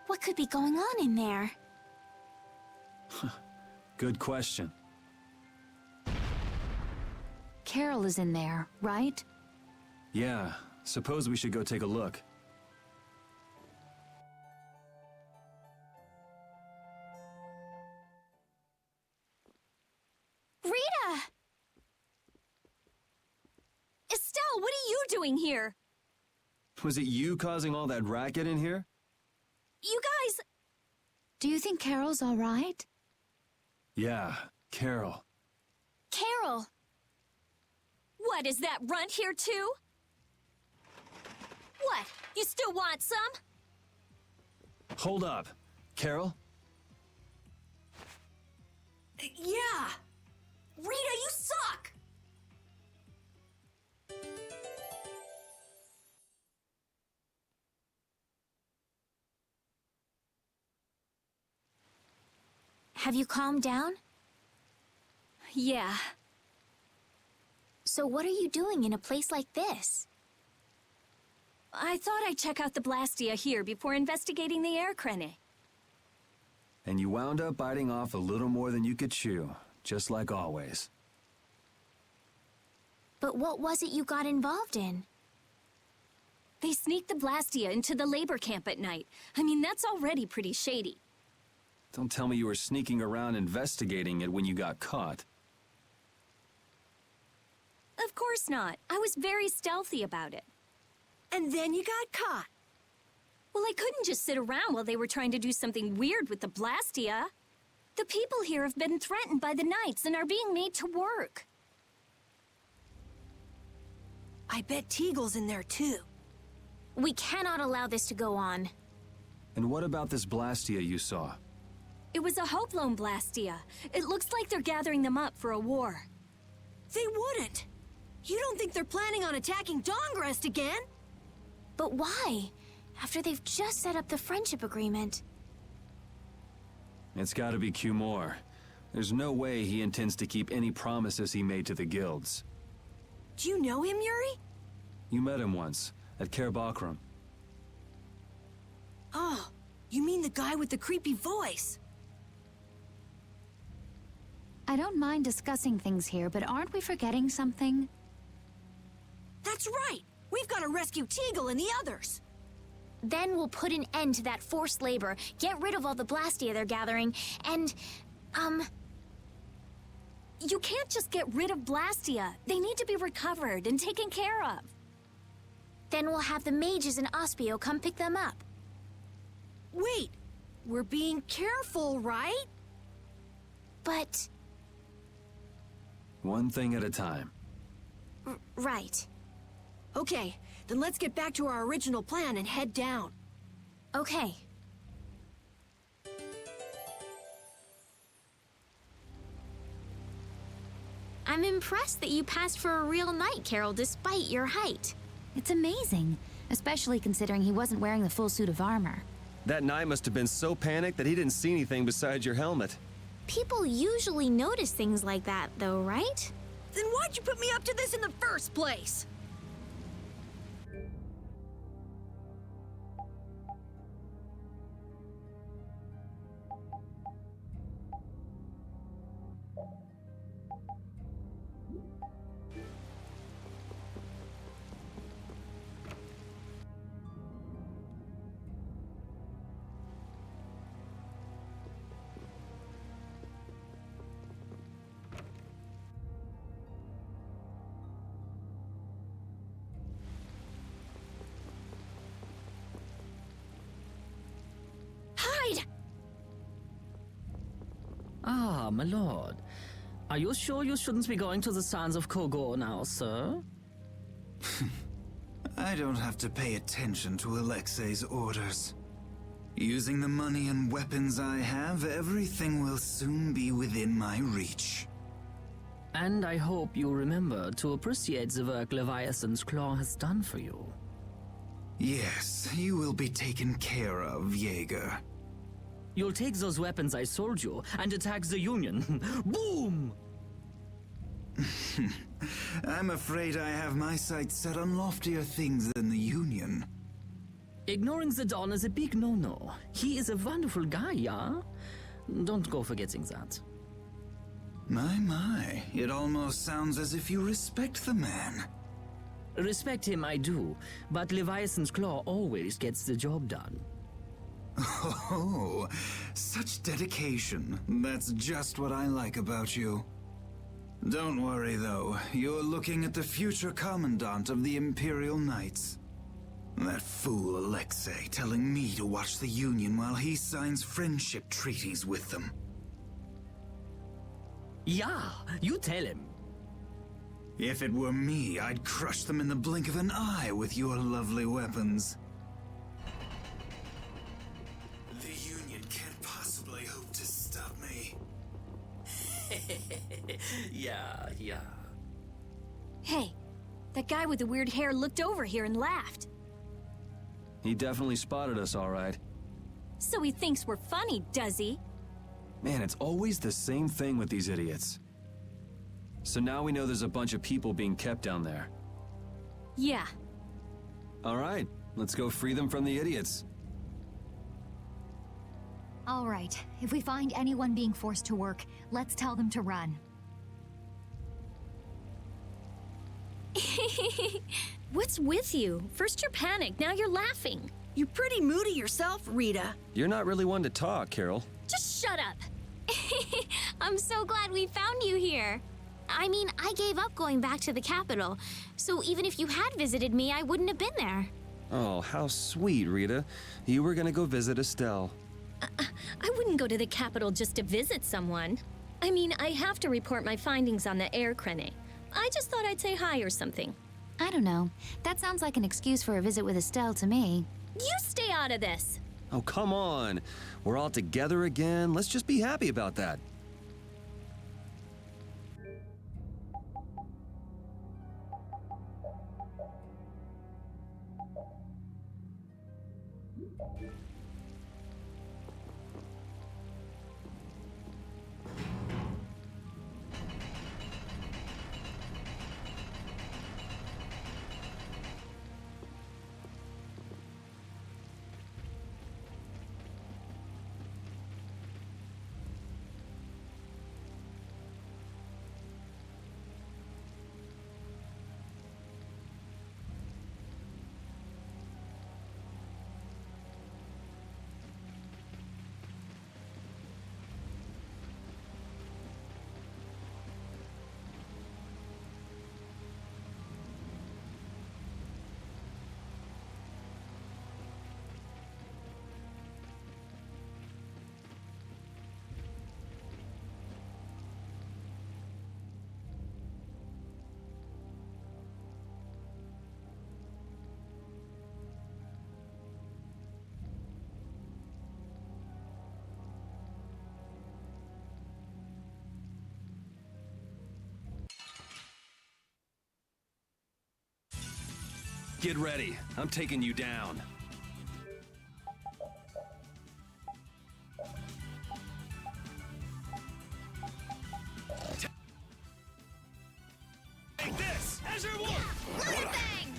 What could be going on in there? Good question. Carol is in there, right? Yeah, suppose we should go take a look. Rita! Estelle, what are you doing here? Was it you causing all that racket in here? You guys... Do you think Carol's all right? Yeah, Carol. Carol! What, is that runt here too? What, you still want some? Hold up. Carol? Yeah! Rita, you suck! Have you calmed down? Yeah. So what are you doing in a place like this? I thought I'd check out the Blastia here before investigating the air crane. And you wound up biting off a little more than you could chew, just like always. But what was it you got involved in? They sneaked the Blastia into the labor camp at night. I mean, that's already pretty shady. Don't tell me you were sneaking around investigating it when you got caught. Of course not. I was very stealthy about it. And then you got caught. Well, I couldn't just sit around while they were trying to do something weird with the Blastia. The people here have been threatened by the Knights and are being made to work. I bet Teagle's in there too. We cannot allow this to go on. And what about this Blastia you saw? It was a Hoplone Blastia. It looks like they're gathering them up for a war. They wouldn't. You don't think they're planning on attacking Dawngrest again? But why? After they've just set up the friendship agreement. It's gotta be Cumore. There's no way he intends to keep any promises he made to the guilds. Do you know him, Yuri? You met him once, at Kerbakram. Oh, you mean the guy with the creepy voice? I don't mind discussing things here, but aren't we forgetting something? That's right! We've got to rescue Teagle and the others! Then we'll put an end to that forced labor, get rid of all the Blastia they're gathering, and, You can't just get rid of Blastia. They need to be recovered and taken care of. Then we'll have the mages and Ospio come pick them up. Wait, we're being careful, right? But... One thing at a time. Right. Okay, then let's get back to our original plan and head down. Okay. I'm impressed that you passed for a real knight, Carol, despite your height. It's amazing, especially considering he wasn't wearing the full suit of armor. That knight must have been so panicked that he didn't see anything besides your helmet. People usually notice things like that, though, right? Then why'd you put me up to this in the first place? Ah, my lord. Are you sure you shouldn't be going to the sands of Kogor now, sir? I don't have to pay attention to Alexei's orders. Using the money and weapons I have, everything will soon be within my reach. And I hope you remember to appreciate the work Leviathan's Claw has done for you. Yes, you will be taken care of, Jaeger. You'll take those weapons I sold you and attack the Union. Boom! I'm afraid I have my sights set on loftier things than the Union. Ignoring the Don is a big no-no. He is a wonderful guy, yeah? Don't go forgetting that. My, it almost sounds as if you respect the man. Respect him I do, but Leviathan's Claw always gets the job done. Oh, such dedication. That's just what I like about you. Don't worry, though. You're looking at the future Commandant of the Imperial Knights. That fool Alexei telling me to watch the Union while he signs friendship treaties with them. Yeah, you tell him. If it were me, I'd crush them in the blink of an eye with your lovely weapons. The Union can't possibly hope to stop me. Yeah. Hey, that guy with the weird hair looked over here and laughed. He definitely spotted us, all right. So he thinks we're funny, does he? Man, it's always the same thing with these idiots. So now we know there's a bunch of people being kept down there. Yeah. All right, let's go free them from the idiots. All right, if we find anyone being forced to work, let's tell them to run. What's with you? First you're panicked, now you're laughing. You're pretty moody yourself, Rita. You're not really one to talk, Carol. Just shut up. I'm so glad we found you here. I mean, I gave up going back to the capital, so even if you had visited me, I wouldn't have been there. Oh, how sweet, Rita. You were gonna go visit Estelle. I wouldn't go to the capital just to visit someone. I mean, I have to report my findings on the air crane. I just thought I'd say hi or something. I don't know. That sounds like an excuse for a visit with Estelle to me. You stay out of this. Oh, come on. We're all together again. Let's just be happy about that. Get ready. I'm taking you down. Take this! Azure Wolf! Luna Bang!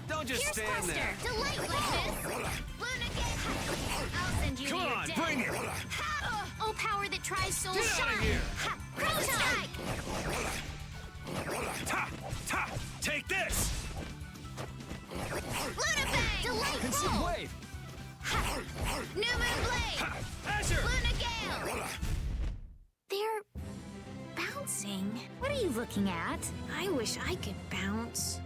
Don't just Pierce stand Cluster! there. Delightfulness! Luna Gate! I'll send you Come to your on, death. bring it! Oh, power that tries soul Get shine! out of here! Proton! Ta! Ta! Take this! Luna Bang! Delightful! Instant wave! New Moon Blade! Azure! Luna Gale! They're bouncing. What are you looking at? I wish I could bounce.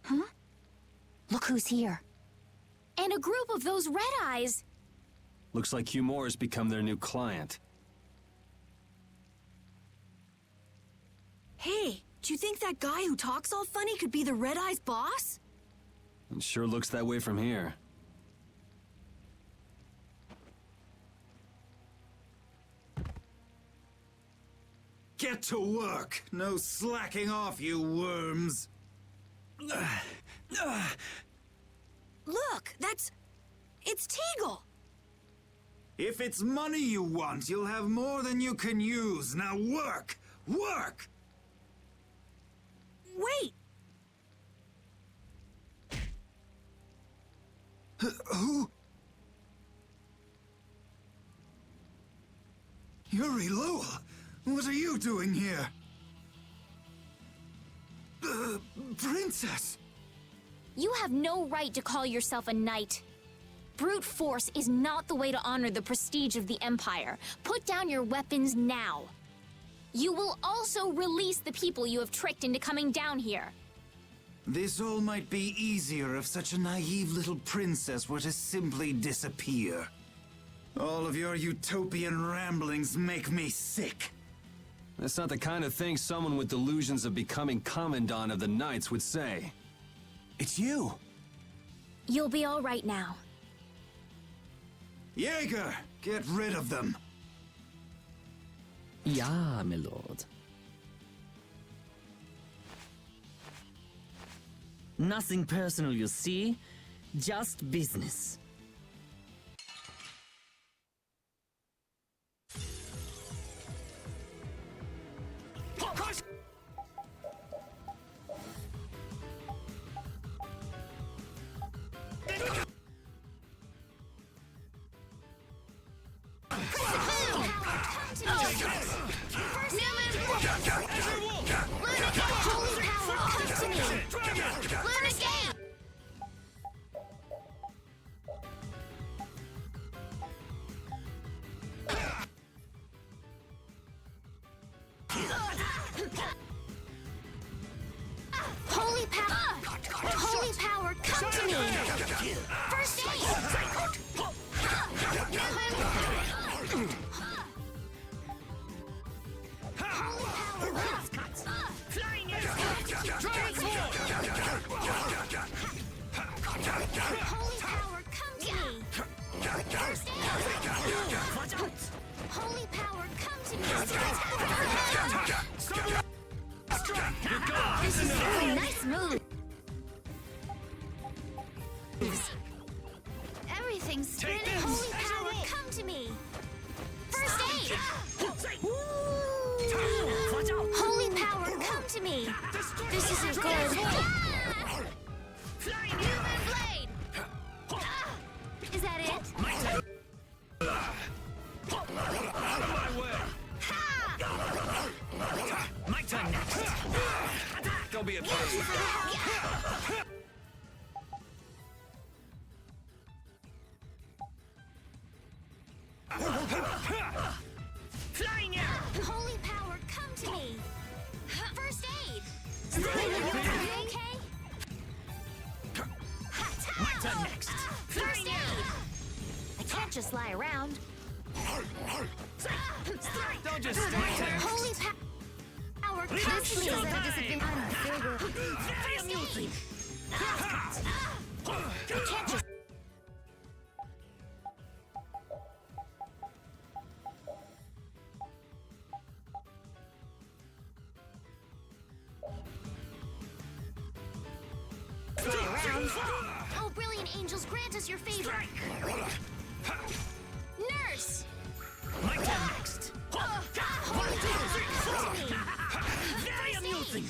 Huh? Look who's here. And a group of those red eyes. Looks like Hugh Moore has become their new client. Hey, do you think that guy who talks all funny could be the Red Eye's boss? It sure looks that way from here. Get to work! No slacking off, you worms! Look, it's Teagle! If it's money you want, you'll have more than you can use. Now work! Work! Wait! Who? Yuri Lowell! What are you doing here? Princess! You have no right to call yourself a knight. Brute force is not the way to honor the prestige of the Empire. Put down your weapons now. You will also release the people you have tricked into coming down here. This all might be easier if such a naive little princess were to simply disappear. All of your utopian ramblings make me sick. That's not the kind of thing someone with delusions of becoming Commandant of the Knights would say. It's you! You'll be all right now. Jaeger, get rid of them. Ja, my lord. Nothing personal, you see? Just business. Holy power, come to me! First aid! Flying Holy power, come to me! First aid! Holy power, come to me! This is a really nice move. Everything's spinning. Holy power, come to me. First aid. Holy power, get paid. Flying arrow! Holy power, come to me! First aid! Okay? My turn next. First aid! I can't just lie around. Don't just stand there. Holy power, come to me! Very amusing. I can't just... Oh, brilliant angels, grant us your favor. Nurse! My turn next. Holy power, come to me! Very amusing.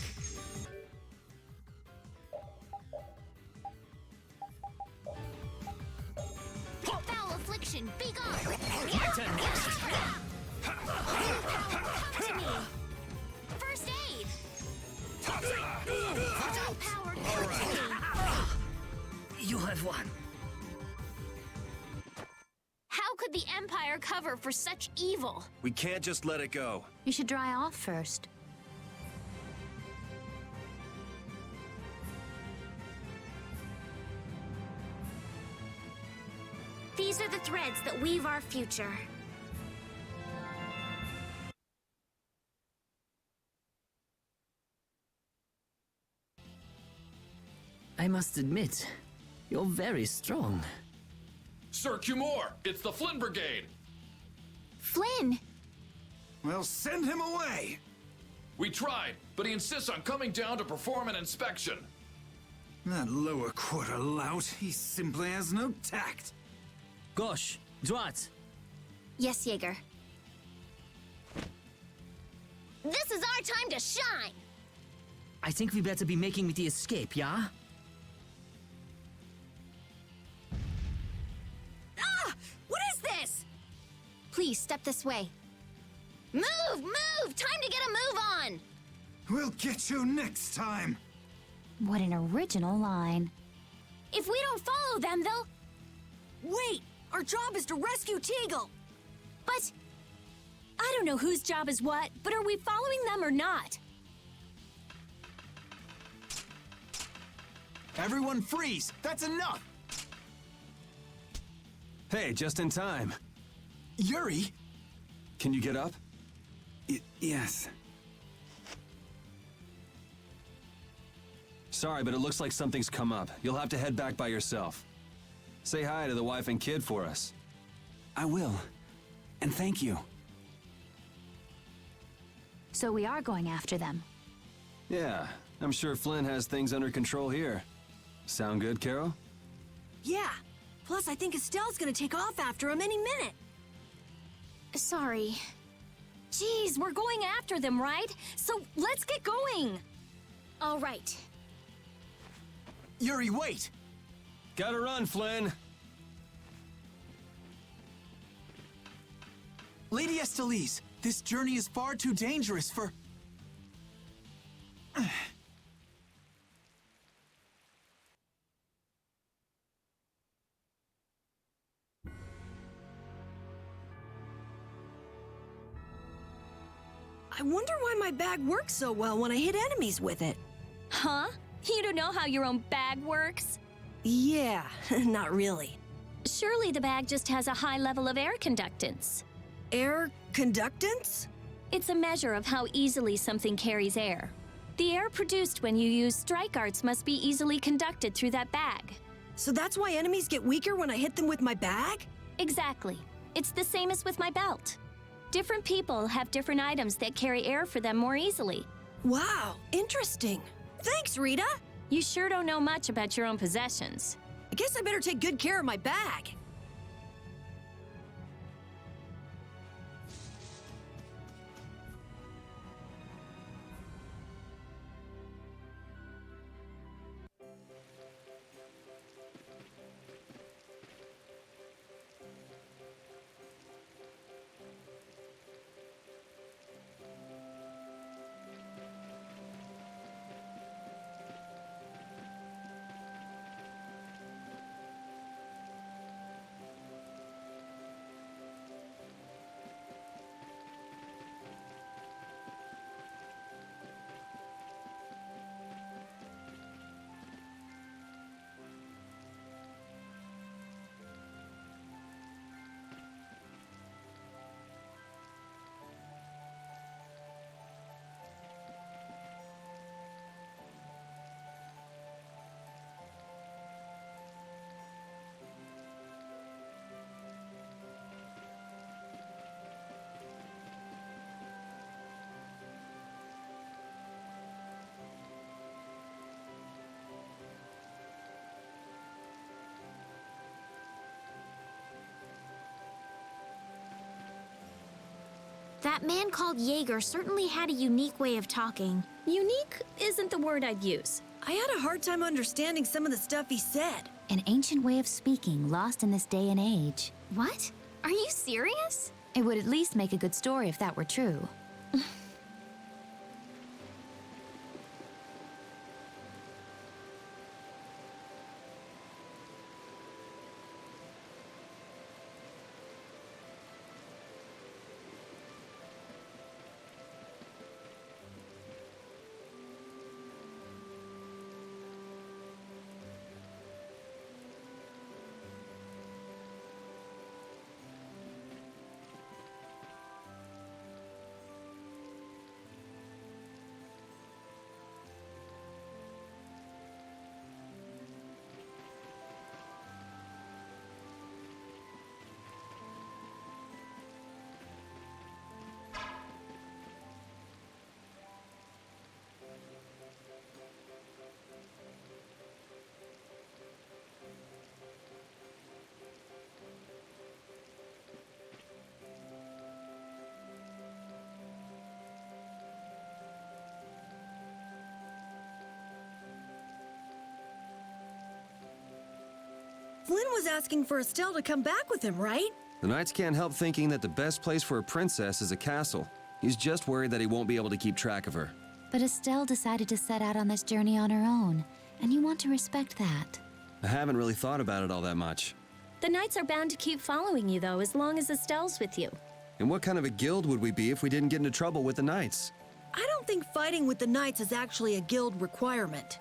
Foul affliction, be gone! My turn next. Holy power, come to me! First aid! Holy power, come to me! You have won. How could the Empire cover for such evil? We can't just let it go. You should dry off first. These are the threads that weave our future. I must admit, you're very strong. Sir Cumore, it's the Flynn Brigade. Flynn! Well, send him away! We tried, but he insists on coming down to perform an inspection. That lower quarter lout, he simply has no tact. Gosh, droite. Yes, Jaeger. This is our time to shine! I think we better be making the escape, yeah? Ah! What is this? Please, step this way. Move! Move! Time to get a move on! We'll get you next time! What an original line. If we don't follow them, they'll... Wait! Our job is to rescue Teagle! But... I don't know whose job is what, but are we following them or not? Everyone freeze! That's enough! Hey, just in time. Yuri! Can you get up? Yes. Sorry, but it looks like something's come up. You'll have to head back by yourself. Say hi to the wife and kid for us. I will. And thank you. So we are going after them. Yeah, I'm sure Flynn has things under control here. Sound good, Carol? Yeah. Plus, I think Estelle's gonna take off after him any minute. Sorry. Jeez, we're going after them, right? So let's get going! All right. Yuri, wait! Gotta run, Flynn! Lady Estellise, this journey is far too dangerous for... I wonder why my bag works so well when I hit enemies with it. Huh? You don't know how your own bag works? Yeah, not really. Surely the bag just has a high level of air conductance. Air conductance? It's a measure of how easily something carries air. The air produced when you use strike arts must be easily conducted through that bag. So that's why enemies get weaker when I hit them with my bag? Exactly. It's the same as with my belt. Different people have different items that carry air for them more easily. Wow, interesting. Thanks, Rita. You sure don't know much about your own possessions. I guess I better take good care of my bag. That man called Jaeger certainly had a unique way of talking. Unique isn't the word I'd use. I had a hard time understanding some of the stuff he said. An ancient way of speaking lost in this day and age. What? Are you serious? It would at least make a good story if that were true. Flynn was asking for Estelle to come back with him, right? The Knights can't help thinking that the best place for a princess is a castle. He's just worried that he won't be able to keep track of her. But Estelle decided to set out on this journey on her own, and you want to respect that. I haven't really thought about it all that much. The Knights are bound to keep following you, though, as long as Estelle's with you. And what kind of a guild would we be if we didn't get into trouble with the Knights? I don't think fighting with the Knights is actually a guild requirement.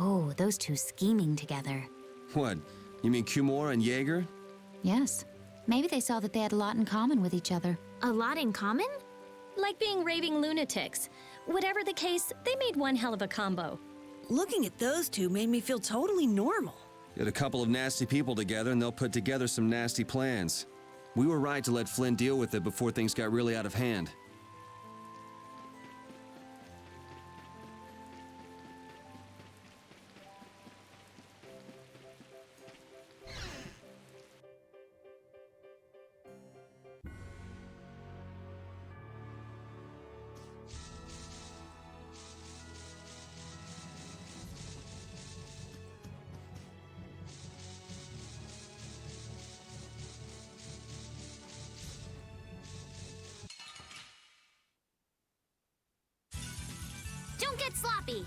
Oh, those two scheming together. What? You mean Kumor and Jaeger? Yes. Maybe they saw that they had a lot in common with each other. A lot in common? Like being raving lunatics. Whatever the case, they made one hell of a combo. Looking at those two made me feel totally normal. Get a couple of nasty people together and they'll put together some nasty plans. We were right to let Flynn deal with it before things got really out of hand. Don't get sloppy!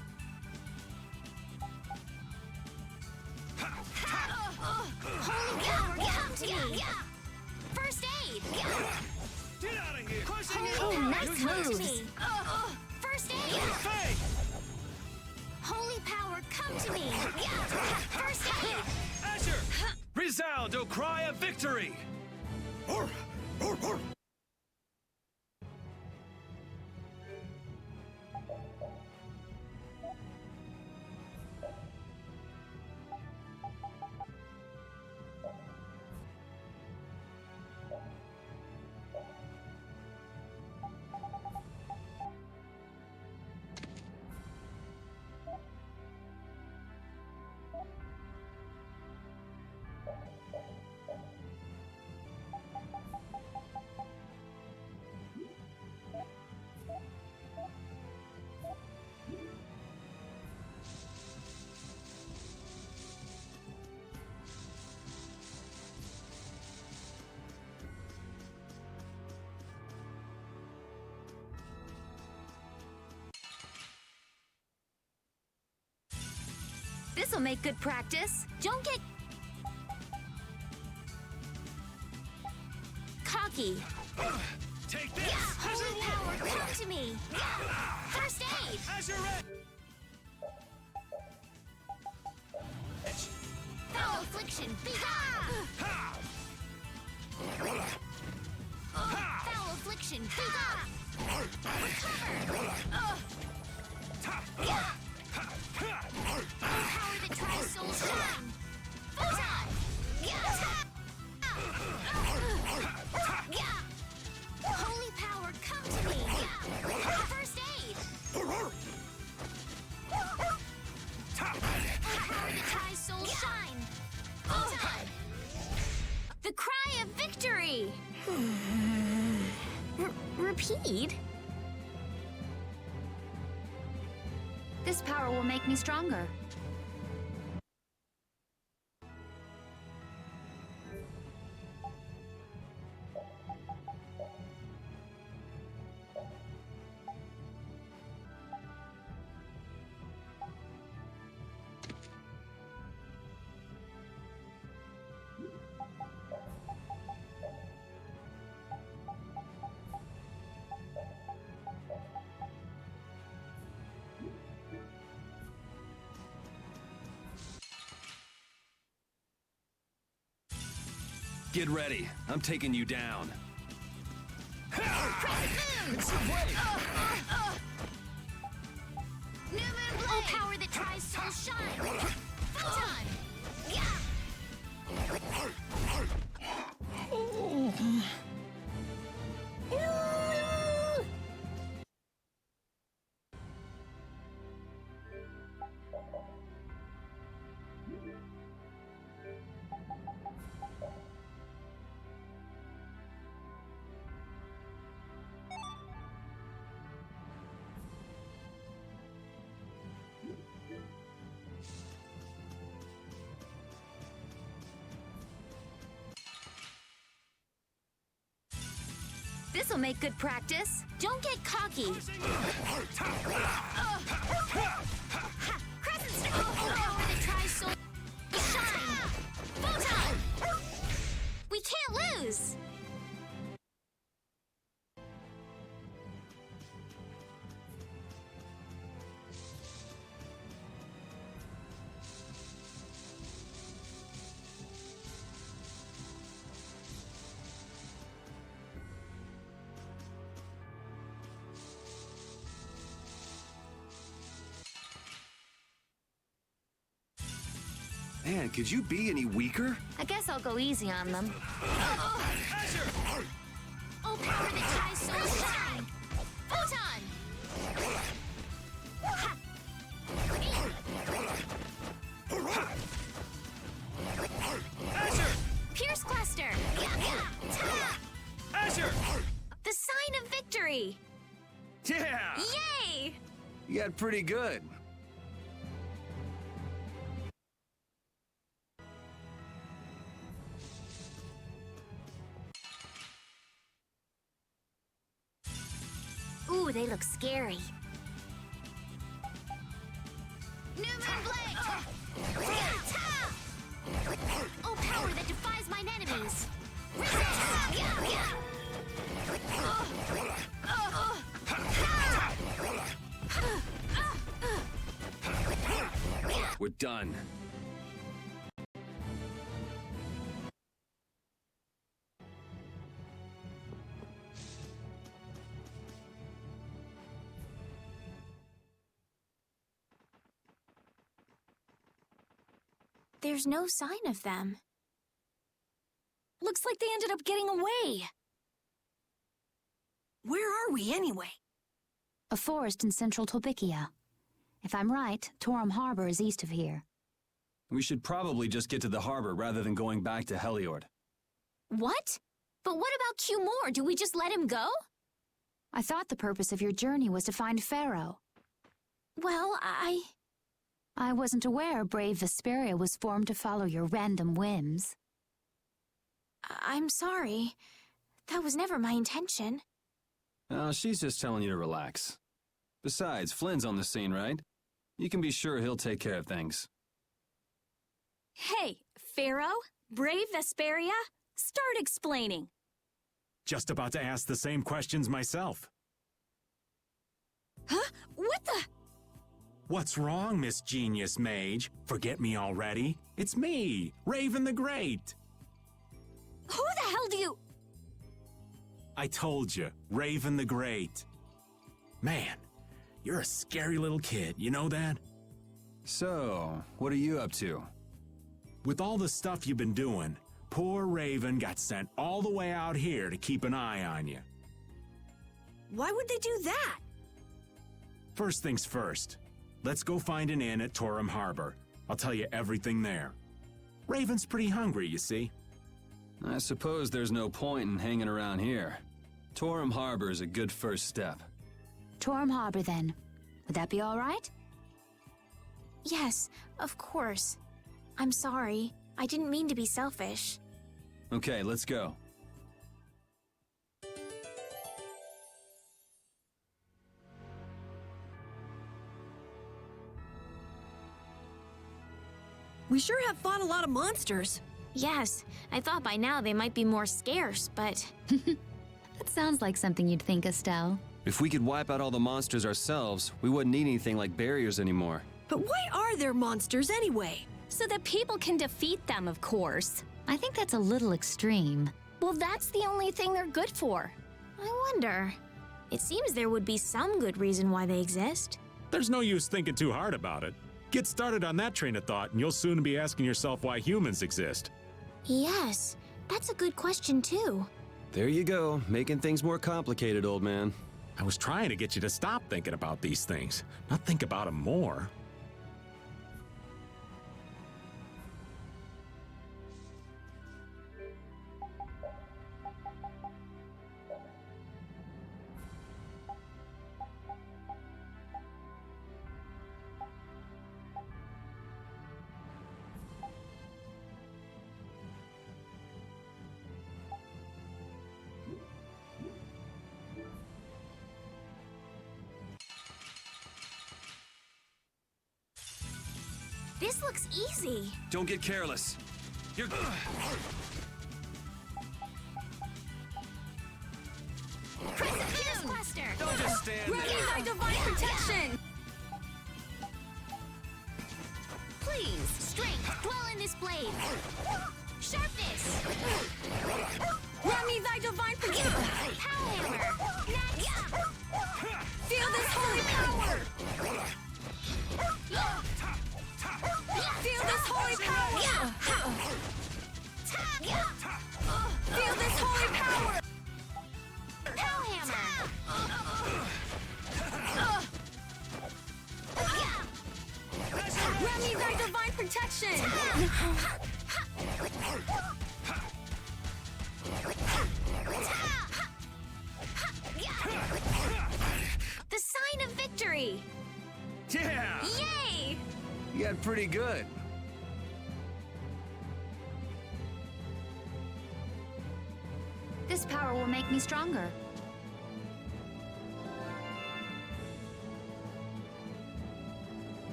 Holy power, come to me! First aid! Get out of here! Holy power, nice come to me! First aid! Holy power, come to me! First aid! Asher! Resound, O cry of victory! This'll make good practice. Don't get cocky. Take this! Holy power, come to me! First aid! As you're ready! Foul affliction, be gone! Foul affliction, be gone! Recover! Power that tries soul shine! Photon! Holy power, come to me! First aid! Power that tries soul shine! Photon! The cry of victory! Repeat? This power will make me stronger. Get ready. I'm taking you down. New moon blade! Oh, power that tries soul shine! Photon! This'll make good practice. Don't get cocky. Crescent stick. Power that tries soul shine. Photon. We can't lose. Man, could you be any weaker? I guess I'll go easy on them. Oh, power that tries soul shine. Photon. Pierce cluster. Azure! The sign of victory. Yeah! Yay! You got pretty good. Ooh, they look scary. New moon blade. Oh, power that defies mine enemies. We're done. There's no sign of them. Looks like they ended up getting away. Where are we anyway? A forest in central Tolbikia. If I'm right, Torum Harbor is east of here. We should probably just get to the harbor rather than going back to Heliord. What? But what about Q Moore? Do we just let him go? I thought the purpose of your journey was to find Pharaoh. Well, I wasn't aware brave Vesperia was formed to follow your random whims. I'm sorry. That was never my intention. She's just telling you to relax. Besides, Flynn's on the scene, right? You can be sure he'll take care of things. Hey, Pharaoh, Brave Vesperia, start explaining. Just about to ask the same questions myself. Huh? What the? What's wrong, Miss Genius Mage? Forget me already? It's me, Raven the Great. Who the hell do you... I told you, Raven the Great. Man, you're a scary little kid, you know that? So, what are you up to? With all the stuff you've been doing, poor Raven got sent all the way out here to keep an eye on you. Why would they do that? First things first, let's go find an inn at Torum Harbor. I'll tell you everything there. Raven's pretty hungry, you see. I suppose there's no point in hanging around here. Torum Harbor is a good first step. Torum Harbor, then. Would that be all right? Yes, of course. I'm sorry. I didn't mean to be selfish. Okay, let's go. We sure have fought a lot of monsters. Yes, I thought by now they might be more scarce, but... That sounds like something you'd think, Estelle. If we could wipe out all the monsters ourselves, we wouldn't need anything like barriers anymore. But why are there monsters anyway? So that people can defeat them, of course. I think that's a little extreme. Well, that's the only thing they're good for. I wonder. It seems there would be some good reason why they exist. There's no use thinking too hard about it. Get started on that train of thought and you'll soon be asking yourself why humans exist. Yes, that's a good question too. There you go, making things more complicated, old man. I was trying to get you to stop thinking about these things, not think about them more. This looks easy. Don't get careless. You're... Fuse Cluster! Don't just stand there. Ready thy divine protection! Please, strength, dwell in this blade. Sharpness! Grant me thy divine protection! Power hammer! Next! Feel this holy power! Feel this holy power! Feel this holy power! Power hammer! Grant me thy divine protection! The sign of victory! Yeah! Yay! You got pretty good. This power will make me stronger.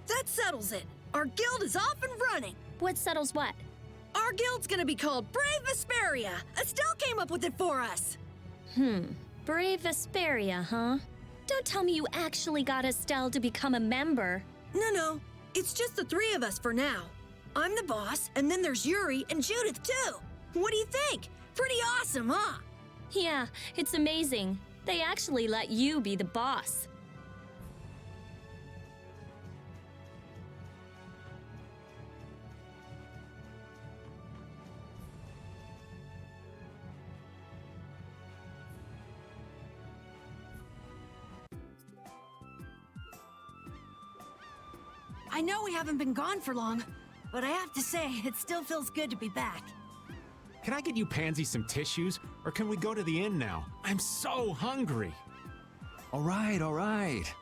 That settles it. Our guild is off and running. What settles what? Our guild's gonna be called Brave Vesperia. Estelle came up with it for us. Brave Vesperia, huh? Don't tell me you actually got Estelle to become a member. No. It's just the three of us for now. I'm the boss, and then there's Yuri and Judith, too. What do you think? Pretty awesome, huh? Yeah, it's amazing. They actually let you be the boss. I know we haven't been gone for long, but I have to say, it still feels good to be back. Can I get you Pansy some tissues, or can we go to the inn now? I'm so hungry. All right.